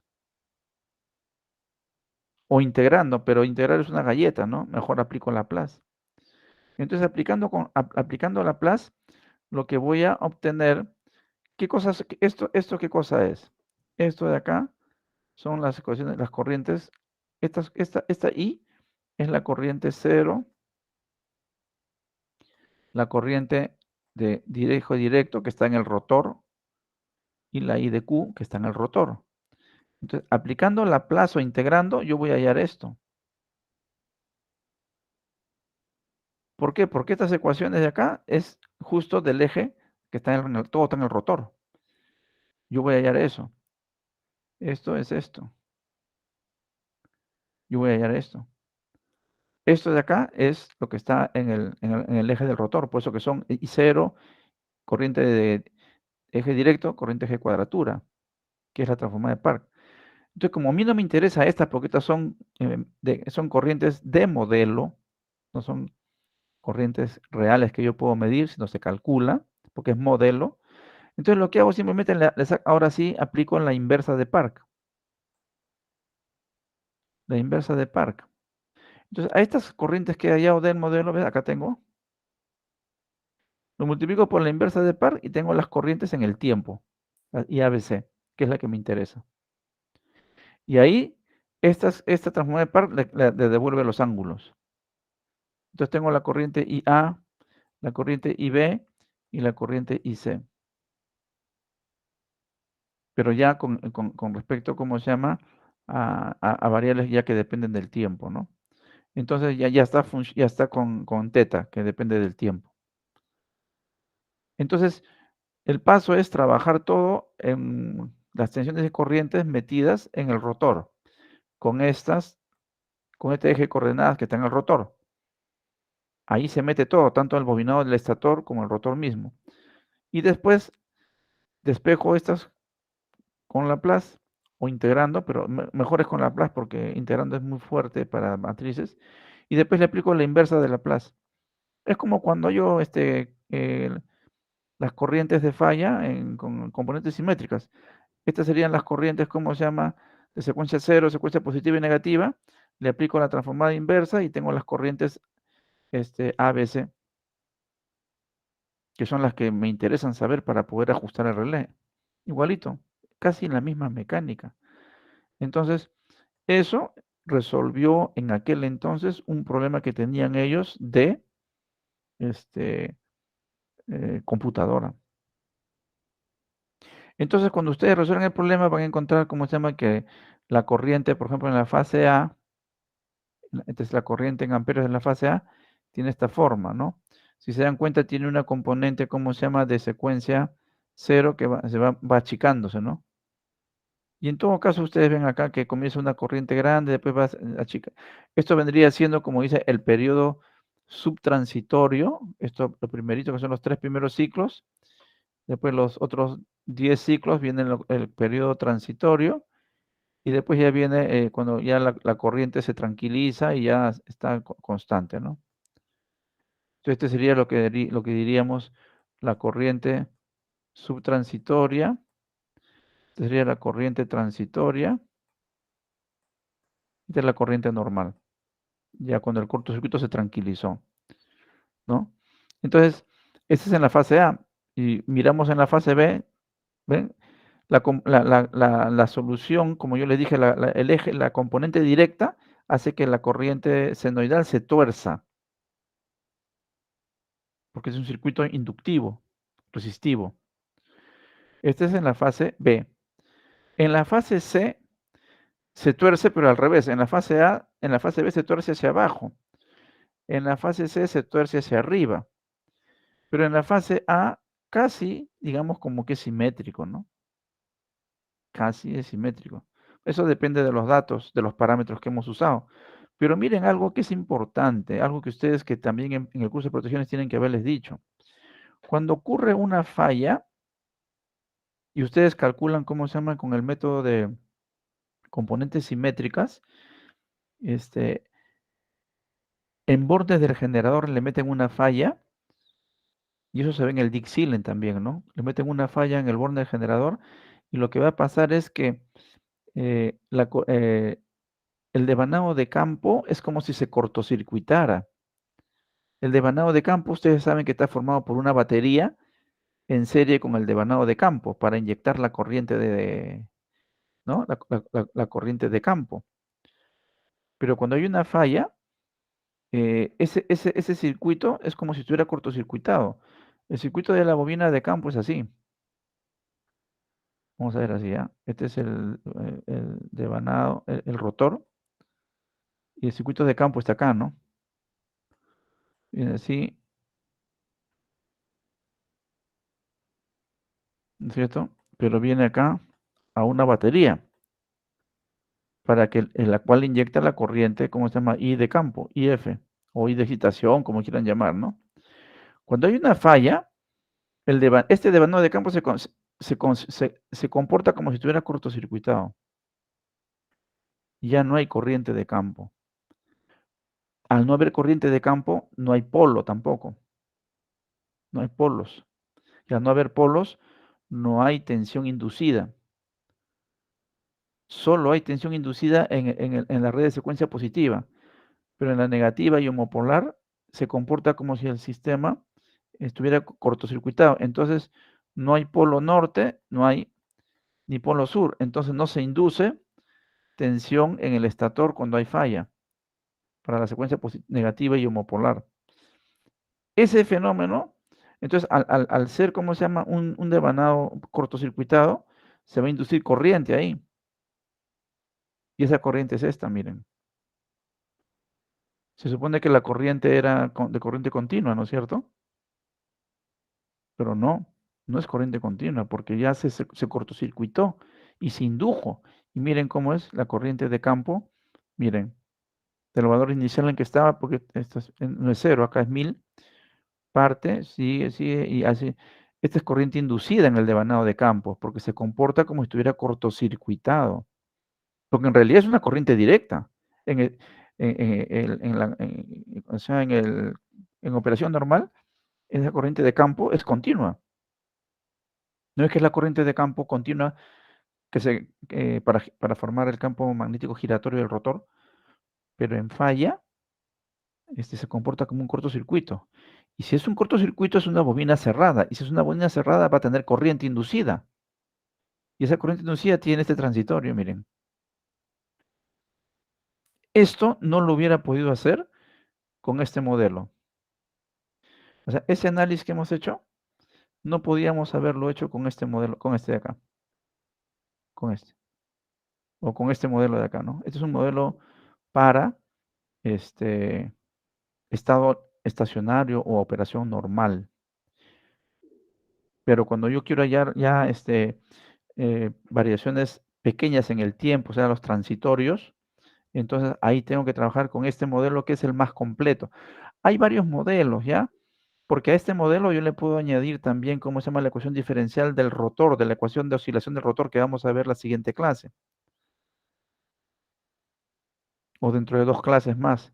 O integrando, pero integrar es una galleta, ¿no? Mejor aplico Laplace. Entonces, aplicando Laplace, lo que voy a obtener, ¿qué cosas, esto qué cosa es? Esto de acá son las ecuaciones, las corrientes. Esta I es la corriente 0, la corriente de directo que está en el rotor, y la I de Q que está en el rotor. Entonces, aplicando Laplace o integrando, yo voy a hallar esto. ¿Por qué? Porque estas ecuaciones de acá es justo del eje que está todo está en el rotor. Yo voy a hallar eso. Esto es esto. Yo voy a hallar esto. Esto de acá es lo que está en el eje del rotor, por eso que son I0, corriente de eje directo, corriente eje cuadratura, que es la transformada de Park. Entonces, como a mí no me interesa esta, porque estas son corrientes de modelo, no son corrientes reales que yo puedo medir, sino se calcula, porque es modelo. Entonces, lo que hago simplemente, ahora sí, aplico en la inversa de Park. La inversa de Park. Entonces, a estas corrientes que he hallado del modelo, ¿ves? Acá tengo. Lo multiplico por la inversa de Park y tengo las corrientes en el tiempo, y ABC, que es la que me interesa. Y ahí, esta transformada de Park le devuelve los ángulos. Entonces tengo la corriente IA, la corriente IB y la corriente IC. Pero ya con respecto, ¿cómo se llama? A variables ya que dependen del tiempo, ¿no? Entonces ya está con teta, que depende del tiempo. Entonces, el paso es trabajar todo en las tensiones de corrientes metidas en el rotor, con este eje de coordenadas que está en el rotor. Ahí se mete todo, tanto el bobinado del estator como el rotor mismo. Y después despejo estas con Laplace o integrando, pero mejor es con Laplace porque integrando es muy fuerte para matrices. Y después le aplico la inversa de Laplace. Es como cuando yo las corrientes de falla con componentes simétricas. Estas serían las corrientes, ¿cómo se llama? De secuencia 0, secuencia positiva y negativa. Le aplico la transformada inversa y tengo las corrientes ABC, que son las que me interesan saber para poder ajustar el relé. Igualito, casi la misma mecánica. Entonces, eso resolvió en aquel entonces un problema que tenían ellos de computadora. Entonces, cuando ustedes resuelven el problema, van a encontrar, ¿cómo se llama? Que la corriente, por ejemplo, en la fase A, entonces la corriente en amperios en la fase A, tiene esta forma, ¿no? Si se dan cuenta, tiene una componente, ¿cómo se llama? De secuencia 0 que va achicándose, ¿no? Y en todo caso, ustedes ven acá que comienza una corriente grande, después va achicando. Esto vendría siendo, como dice, el periodo subtransitorio. Esto, lo primerito, que son los 3 primeros ciclos. Después los otros 10 ciclos viene el periodo transitorio. Y después ya viene cuando ya la corriente se tranquiliza y ya está constante, ¿no? Entonces, este sería lo que diríamos la corriente subtransitoria. Esta sería la corriente transitoria. Esta es la corriente normal. ya cuando el cortocircuito se tranquilizó, ¿no? Entonces, esta es en la fase A. Y miramos en la fase B, ¿ven? La solución, como yo les dije, el eje, la componente directa hace que la corriente senoidal se tuerza, porque es un circuito inductivo, resistivo. Este es en la fase B. En la fase C se tuerce, pero al revés. En la fase A, en la fase B se tuerce hacia abajo. En la fase C se tuerce hacia arriba. Pero en la fase A casi, digamos, como que es simétrico, ¿no? Casi es simétrico. Eso depende de los datos, de los parámetros que hemos usado. Pero miren algo que es importante, algo que ustedes que también en el curso de protecciones tienen que haberles dicho. Cuando ocurre una falla, y ustedes calculan cómo se llama con el método de componentes simétricas, en bordes del generador le meten una falla, y eso se ve en el Dick-Silent también, ¿no? Le meten una falla en el borde del generador, y lo que va a pasar es que el devanado de campo es como si se cortocircuitara. El devanado de campo, ustedes saben que está formado por una batería en serie con el devanado de campo para inyectar la corriente ¿no? La corriente de campo. Pero cuando hay una falla, ese circuito es como si estuviera cortocircuitado. El circuito de la bobina de campo es así. Vamos a ver así, ¿ya? Este es el devanado, el rotor. Y el circuito de campo está acá, ¿no? Viene así, ¿no es cierto? Pero viene acá a una batería, para que en la cual inyecta la corriente, ¿cómo se llama? I de campo, IF, o I de excitación, como quieran llamar, ¿no? Cuando hay una falla, este devanado de campo se comporta como si estuviera cortocircuitado. Ya no hay corriente de campo. Al no haber corriente de campo, no hay polo tampoco. No hay polos. Y al no haber polos, no hay tensión inducida. Solo hay tensión inducida en la red de secuencia positiva, pero en la negativa y homopolar se comporta como si el sistema estuviera cortocircuitado. Entonces, no hay polo norte, no hay ni polo sur. Entonces, no se induce tensión en el estator cuando hay falla para la secuencia negativa y homopolar. Ese fenómeno, entonces, al ser, ¿cómo se llama? Un devanado cortocircuitado, se va a inducir corriente ahí. Y esa corriente es esta, miren. Se supone que la corriente era de corriente continua, ¿no es cierto? Pero no es corriente continua, porque ya se cortocircuitó y se indujo. Y miren cómo es la corriente de campo. Miren, del valor inicial en que estaba, porque esto no es 0, acá es 1000, parte, sigue, y así. Esta es corriente inducida en el devanado de campo, porque se comporta como si estuviera cortocircuitado. Porque en realidad es una corriente directa. O sea, en operación normal, esa corriente de campo es continua. No es que es la corriente de campo continua para formar el campo magnético giratorio del rotor, pero en falla se comporta como un cortocircuito. Y si es un cortocircuito es una bobina cerrada, y si es una bobina cerrada va a tener corriente inducida. Y esa corriente inducida tiene este transitorio, miren. Esto no lo hubiera podido hacer con este modelo. O sea, ese análisis que hemos hecho, no podíamos haberlo hecho con este modelo, con este de acá. Con este. O con este modelo de acá, ¿no? Este es un modelo para estado estacionario o operación normal. Pero cuando yo quiero hallar ya variaciones pequeñas en el tiempo, o sea, los transitorios, entonces ahí tengo que trabajar con este modelo que es el más completo. Hay varios modelos, ¿ya? Porque a este modelo yo le puedo añadir también, ¿cómo se llama? La ecuación diferencial del rotor, de la ecuación de oscilación del rotor que vamos a ver la siguiente clase. O dentro de 2 clases más.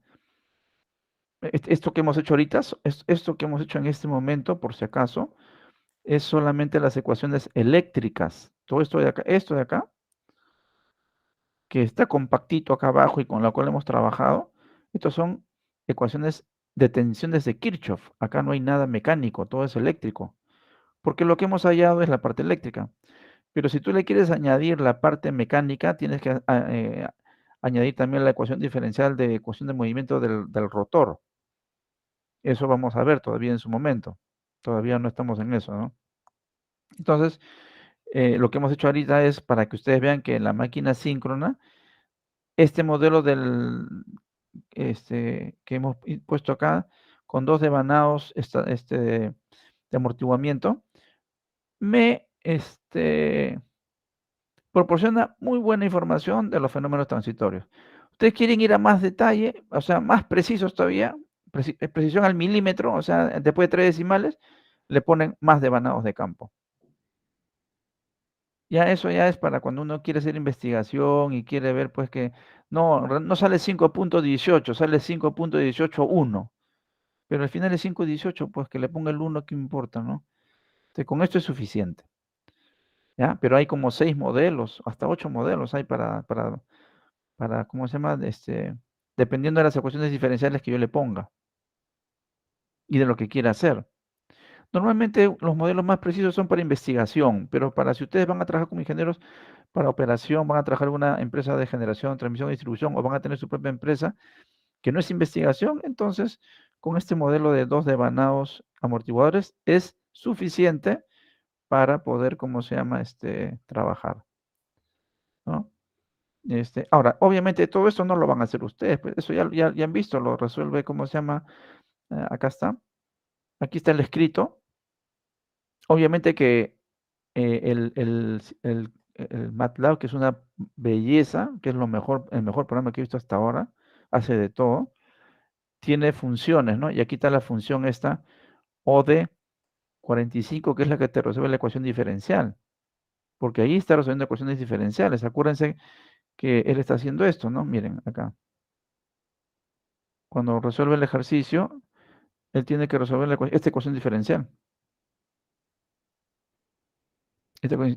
Esto que hemos hecho ahorita, esto que hemos hecho en este momento, por si acaso, es solamente las ecuaciones eléctricas. Todo esto de acá, que está compactito acá abajo y con la cual hemos trabajado, Estos son ecuaciones de tensiones de Kirchhoff. Acá no hay nada mecánico, todo es eléctrico. Porque lo que hemos hallado es la parte eléctrica. Pero si tú le quieres añadir la parte mecánica, tienes que añadir también la ecuación diferencial de ecuación de movimiento del rotor. Eso vamos a ver todavía en su momento. Todavía no estamos en eso, ¿no? Entonces, lo que hemos hecho ahorita es para que ustedes vean que en la máquina síncrona, este modelo que hemos puesto acá, con 2 devanados de amortiguamiento, me proporciona muy buena información de los fenómenos transitorios. Ustedes quieren ir a más detalle, o sea, más precisos todavía, precisión al milímetro, o sea, después de 3 decimales, le ponen más devanados de campo. Ya eso ya es para cuando uno quiere hacer investigación y quiere ver, pues, que no sale 5.18, sale 5.181. Pero al final es 5.18, pues que le ponga el 1, ¿qué importa, no? Entonces, con esto es suficiente. ¿Ya? Pero hay como 6 modelos, hasta 8 modelos hay para ¿cómo se llama? Dependiendo de las ecuaciones diferenciales que yo le ponga y de lo que quiera hacer. Normalmente los modelos más precisos son para investigación, pero para si ustedes van a trabajar como ingenieros para operación, van a trabajar en una empresa de generación, transmisión, distribución o van a tener su propia empresa que no es investigación, entonces con este modelo de 2 devanados amortiguadores es suficiente para poder, ¿cómo se llama? Trabajar, ¿no? Ahora, obviamente todo esto no lo van a hacer ustedes, pues eso ya han visto, lo resuelve, ¿cómo se llama? Acá está. Aquí está el escrito. Obviamente que el MATLAB, que es una belleza, que es el mejor programa que he visto hasta ahora, hace de todo, tiene funciones, ¿no? Y aquí está la función esta, OD45, que es la que te resuelve la ecuación diferencial. Porque ahí está resolviendo ecuaciones diferenciales. Acuérdense que él está haciendo esto, ¿no? Miren, acá. Cuando resuelve el ejercicio, él tiene que resolver esta ecuación diferencial.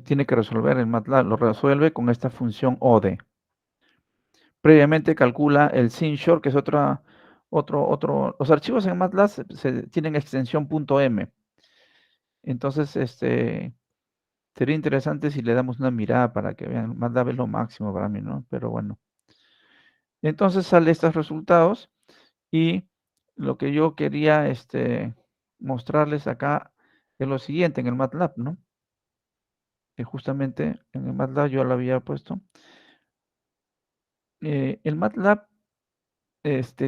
Tiene que resolver el MATLAB, lo resuelve con esta función OD. Previamente calcula el sin-short, que es los archivos en MATLAB tienen extensión .m. Entonces, sería interesante si le damos una mirada para que vean. MATLAB es lo máximo para mí, ¿no? Pero bueno. Entonces sale estos resultados y lo que yo quería mostrarles acá es lo siguiente en el MATLAB, ¿no? Que justamente en el MATLAB yo lo había puesto. El MATLAB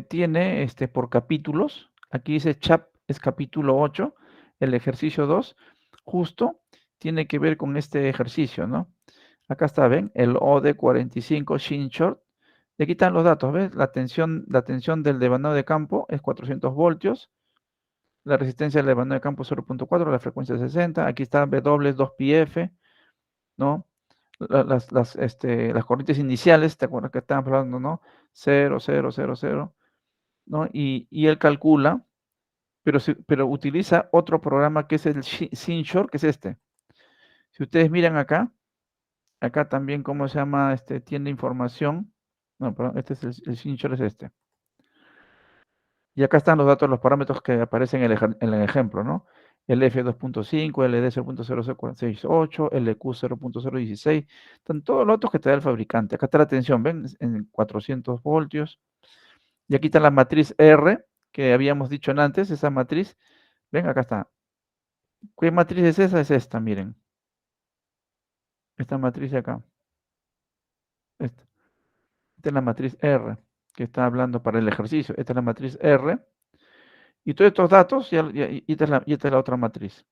tiene por capítulos. Aquí dice CHAP es capítulo 8, el ejercicio 2, justo tiene que ver con este ejercicio, ¿no? Acá está, ¿ven? El OD45 shin short. Y aquí están los datos, ¿ves? La tensión del devanado de campo es 400 voltios. La resistencia del devanado de campo es 0.4, la frecuencia es 60. Aquí está W 2πf, ¿no? Las corrientes iniciales, ¿te acuerdas que estábamos hablando, no? 0, 0, 0, 0, ¿no? Y él calcula, pero utiliza otro programa que es el sin-short, que es este. Si ustedes miran acá también, ¿cómo se llama? Tiene información. No, perdón, este es el sin-short, es este. Y acá están los datos, los parámetros que aparecen en el ejemplo, ¿no? El F2.5, LD 0.00468, LQ 0.016. Están todos los datos que te da el fabricante. Acá está la tensión, ¿ven? En 400 voltios. Y aquí está la matriz R, que habíamos dicho antes, esa matriz. Ven, acá está. ¿Qué matriz es esa? Es esta, miren. Esta matriz de acá. Esta es la matriz R, que está hablando para el ejercicio. Esta es la matriz R. Y todos estos datos, y esta es la otra matriz.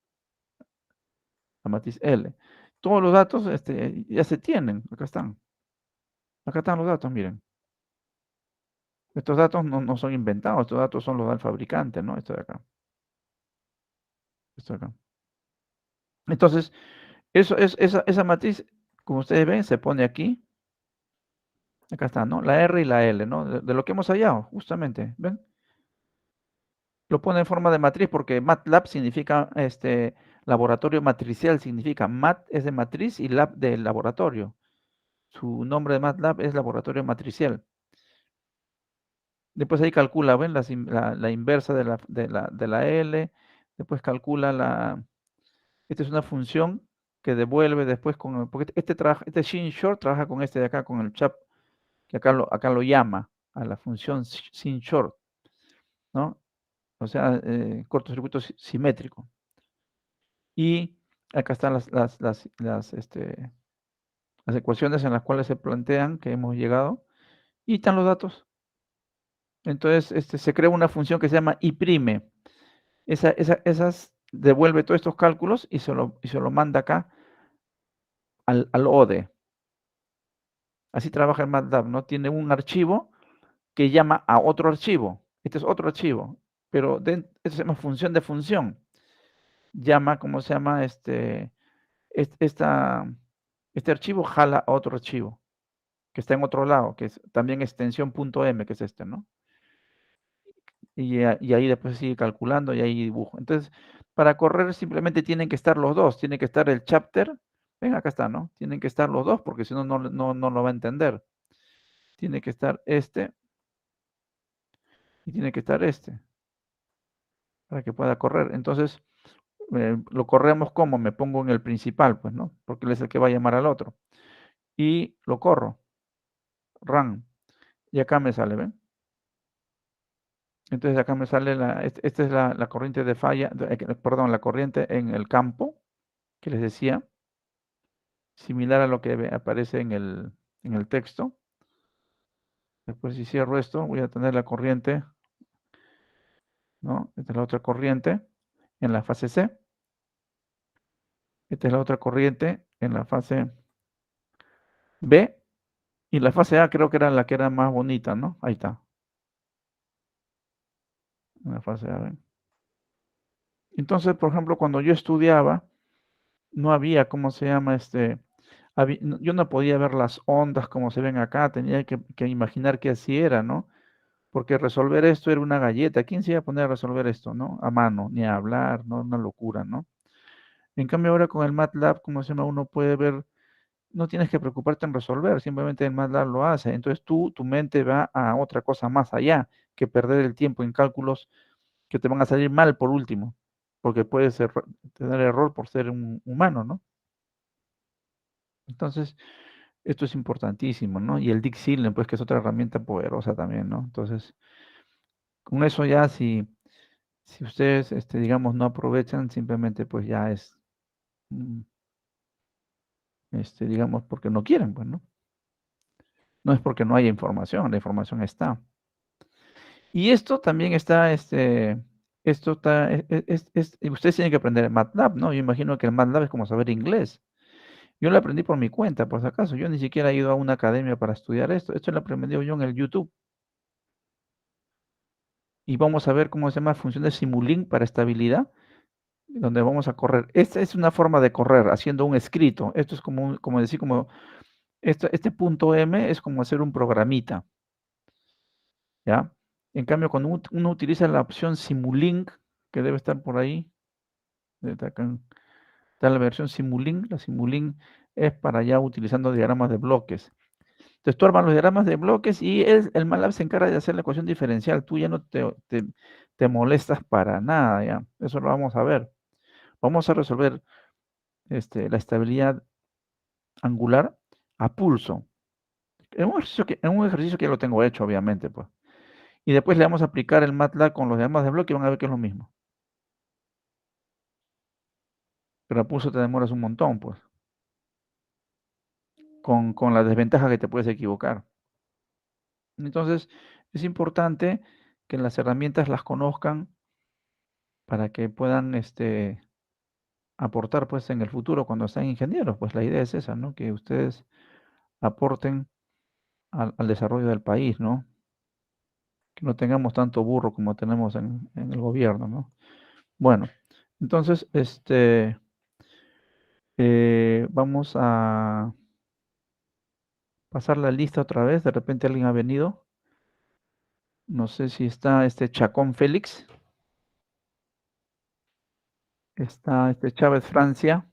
La matriz L. Todos los datos ya se tienen. Acá están. Acá están los datos, miren. Estos datos no son inventados. Estos datos son los del fabricante, ¿no? Esto de acá. Esto de acá. Entonces, esa matriz, como ustedes ven, se pone aquí. Acá está, ¿no? La R y la L, ¿no? De lo que hemos hallado, justamente. ¿Ven? Lo pone en forma de matriz porque MATLAB significa, laboratorio matricial, significa MAT es de matriz y lab de laboratorio. Su nombre de MATLAB es laboratorio matricial. Después ahí calcula, ¿ven? La inversa de la L. Después calcula esta es una función que devuelve después con, porque este sin short trabaja con este de acá, con el chap, que acá lo llama a la función sin short, ¿no? O sea, cortocircuito simétrico. Y acá están las ecuaciones en las cuales se plantean que hemos llegado, y están los datos. Entonces, se crea una función que se llama I'. Esas devuelve todos estos cálculos y se lo manda acá al ODE. Así trabaja el MATLAB, ¿no? Tiene un archivo que llama a otro archivo. Este es otro archivo, pero esto se llama función de función. Llama, ¿cómo se llama? Este archivo jala a otro archivo que está en otro lado, que es también extensión .m, que es este, ¿no? Y ahí después sigue calculando y ahí dibujo. Entonces, para correr simplemente tienen que estar los dos. Tiene que estar el chapter. Ven, acá está, ¿no? Tienen que estar los dos porque si no, no lo va a entender. Tiene que estar este y tiene que estar este para que pueda correr. Entonces, lo corremos como me pongo en el principal, pues, ¿no? Porque él es el que va a llamar al otro. Y lo corro. Run. Y acá me sale, ¿ven? Entonces acá me sale esta es la corriente de falla, perdón, la corriente en el campo, que les decía, similar a lo que aparece en el texto. Después si cierro esto, voy a tener la corriente, ¿no? Esta es la otra corriente en la fase C. Esta es la otra corriente en la fase B. Y la fase A creo que era la que era más bonita, ¿no? Ahí está. En la fase A, ¿ven? Entonces, por ejemplo, cuando yo estudiaba, no había, ¿cómo se llama? Yo no podía ver las ondas como se ven acá, tenía que imaginar que así era, ¿no? Porque resolver esto era una galleta. ¿Quién se iba a poner a resolver esto, no? A mano, ni a hablar, ¿no? Una locura, ¿no? En cambio ahora con el MATLAB, como se llama, uno puede ver, no tienes que preocuparte en resolver, simplemente el MATLAB lo hace. Entonces tu mente va a otra cosa más allá que perder el tiempo en cálculos que te van a salir mal por último, porque puedes tener error por ser un humano, ¿no? Entonces, esto es importantísimo, ¿no? Y el Dixilent, pues, que es otra herramienta poderosa también, ¿no? Entonces, con eso ya, si ustedes, digamos, no aprovechan, simplemente, pues, ya es, digamos, porque no quieren, pues, ¿no? No es porque no haya información, la información está. Y esto también está, esto está, ustedes tienen que aprender MATLAB, ¿no? Yo imagino que el MATLAB es como saber inglés. Yo lo aprendí por mi cuenta, por si acaso. Yo ni siquiera he ido a una academia para estudiar esto. Esto lo aprendí yo en el YouTube. Y vamos a ver cómo se llama función de Simulink para estabilidad, donde vamos a correr. Esta es una forma de correr haciendo un escrito. Esto es como decir, este punto M es como hacer un programita. ¿Ya? En cambio, cuando uno utiliza la opción Simulink, que debe estar por ahí, está la versión Simulink. La Simulink es para ya utilizando diagramas de bloques. Entonces tú armas los diagramas de bloques y el MATLAB se encarga de hacer la ecuación diferencial. Tú ya no te molestas para nada, ¿ya? Eso lo vamos a ver. Vamos a resolver la estabilidad angular a pulso. En un ejercicio que ya lo tengo hecho, obviamente, pues. Y después le vamos a aplicar el MATLAB con los diagramas de bloque y van a ver que es lo mismo. Pero a pulso te demoras un montón, pues. Con la desventaja que te puedes equivocar. Entonces, es importante que las herramientas las conozcan para que puedan aportar pues en el futuro cuando sean ingenieros. Pues la idea es esa, ¿no? Que ustedes aporten al desarrollo del país, ¿no? Que no tengamos tanto burro como tenemos en el gobierno, ¿no? Bueno, entonces, vamos a pasar la lista otra vez. De repente alguien ha venido. No sé si está Chacón Félix. Está Chávez Francia.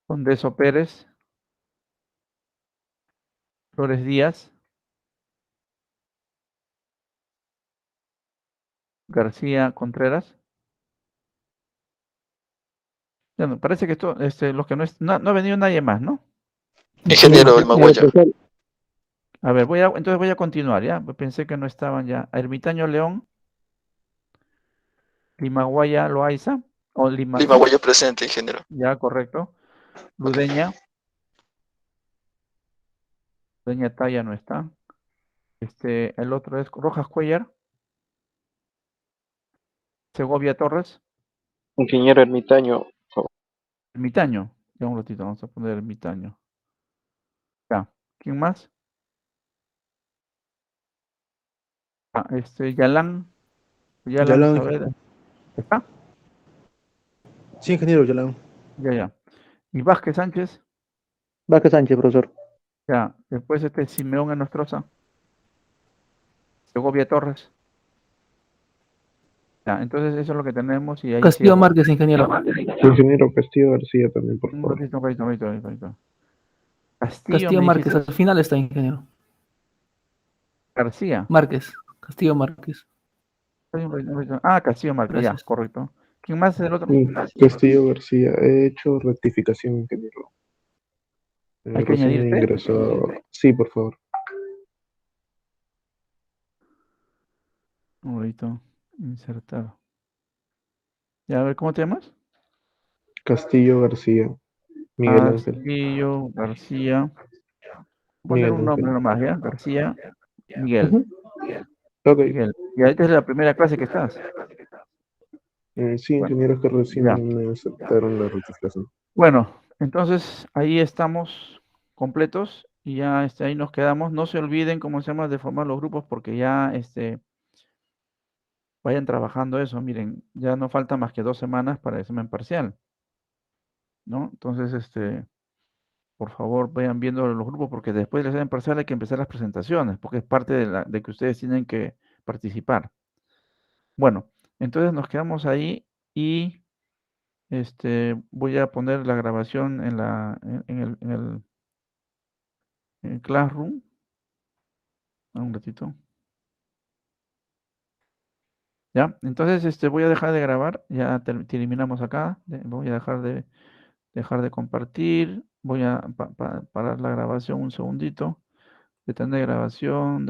Condeso Pérez. Flores Díaz. García Contreras. Ya no, parece que esto, los que no ha venido nadie más, ¿no? Ingeniero El Maguaya. A ver, entonces voy a continuar, ¿ya? Pensé que no estaban ya. Ermitaño León, Limaguaya Loaiza, o Maguaya presente, ingeniero. ya, correcto. Ludeña. Ludeña Talla no está. El otro es Rojas Cuellar. Segovia Torres. Ingeniero Ermitaño. Ermitaño. Ya un ratito, vamos a poner Ermitaño. Ya. ¿Quién más? Yalán. Yalán Saavedra. ¿Está? Sí, ingeniero Yolán. Ya. Y Vázquez Sánchez. Vázquez Sánchez, profesor. Ya. Después Simeón Enostroza. Segovia Torres. Ya, entonces eso es lo que tenemos y ahí Castillo cierro. Márquez, ingeniero. Ingeniero Castillo García también, por Un favor. ratito. Castillo, Castillo ¿me Márquez, dijiste? al final está, ingeniero. García. Márquez. Castillo Márquez. Castillo Márquez, ya, Gracias. correcto. ¿Quién más es el otro? Castillo García, he hecho rectificación, ingeniero. ¿Hay que Recién añadirte? ingresó. Sí, por favor. Un ratito. Insertar. Ya, a ver, ¿cómo te llamas? Castillo García. Miguel Ángel. Castillo García. Voy a poner Miguel un nombre Ángel. nomás, ¿ya? García Miguel. Ujú. Ok. Miguel. Y ahorita es la primera clase que estás. Sí, Bueno, ingenieros que recién ya. me aceptaron la rectificación. Bueno, entonces ahí estamos completos y ya ahí nos quedamos. No se olviden, ¿cómo se llama?, de formar los grupos porque ya vayan trabajando eso. Miren, ya no falta más que 2 semanas para el examen parcial, ¿no? Entonces, por favor, vayan viendo los grupos porque después del examen parcial hay que empezar las presentaciones porque es parte de que ustedes tienen que participar. Bueno, entonces nos quedamos ahí y voy a poner la grabación en el Classroom. Un ratito. Ya, entonces voy a dejar de grabar, ya terminamos acá, voy a dejar de compartir, voy a parar la grabación un segundito, detener grabación,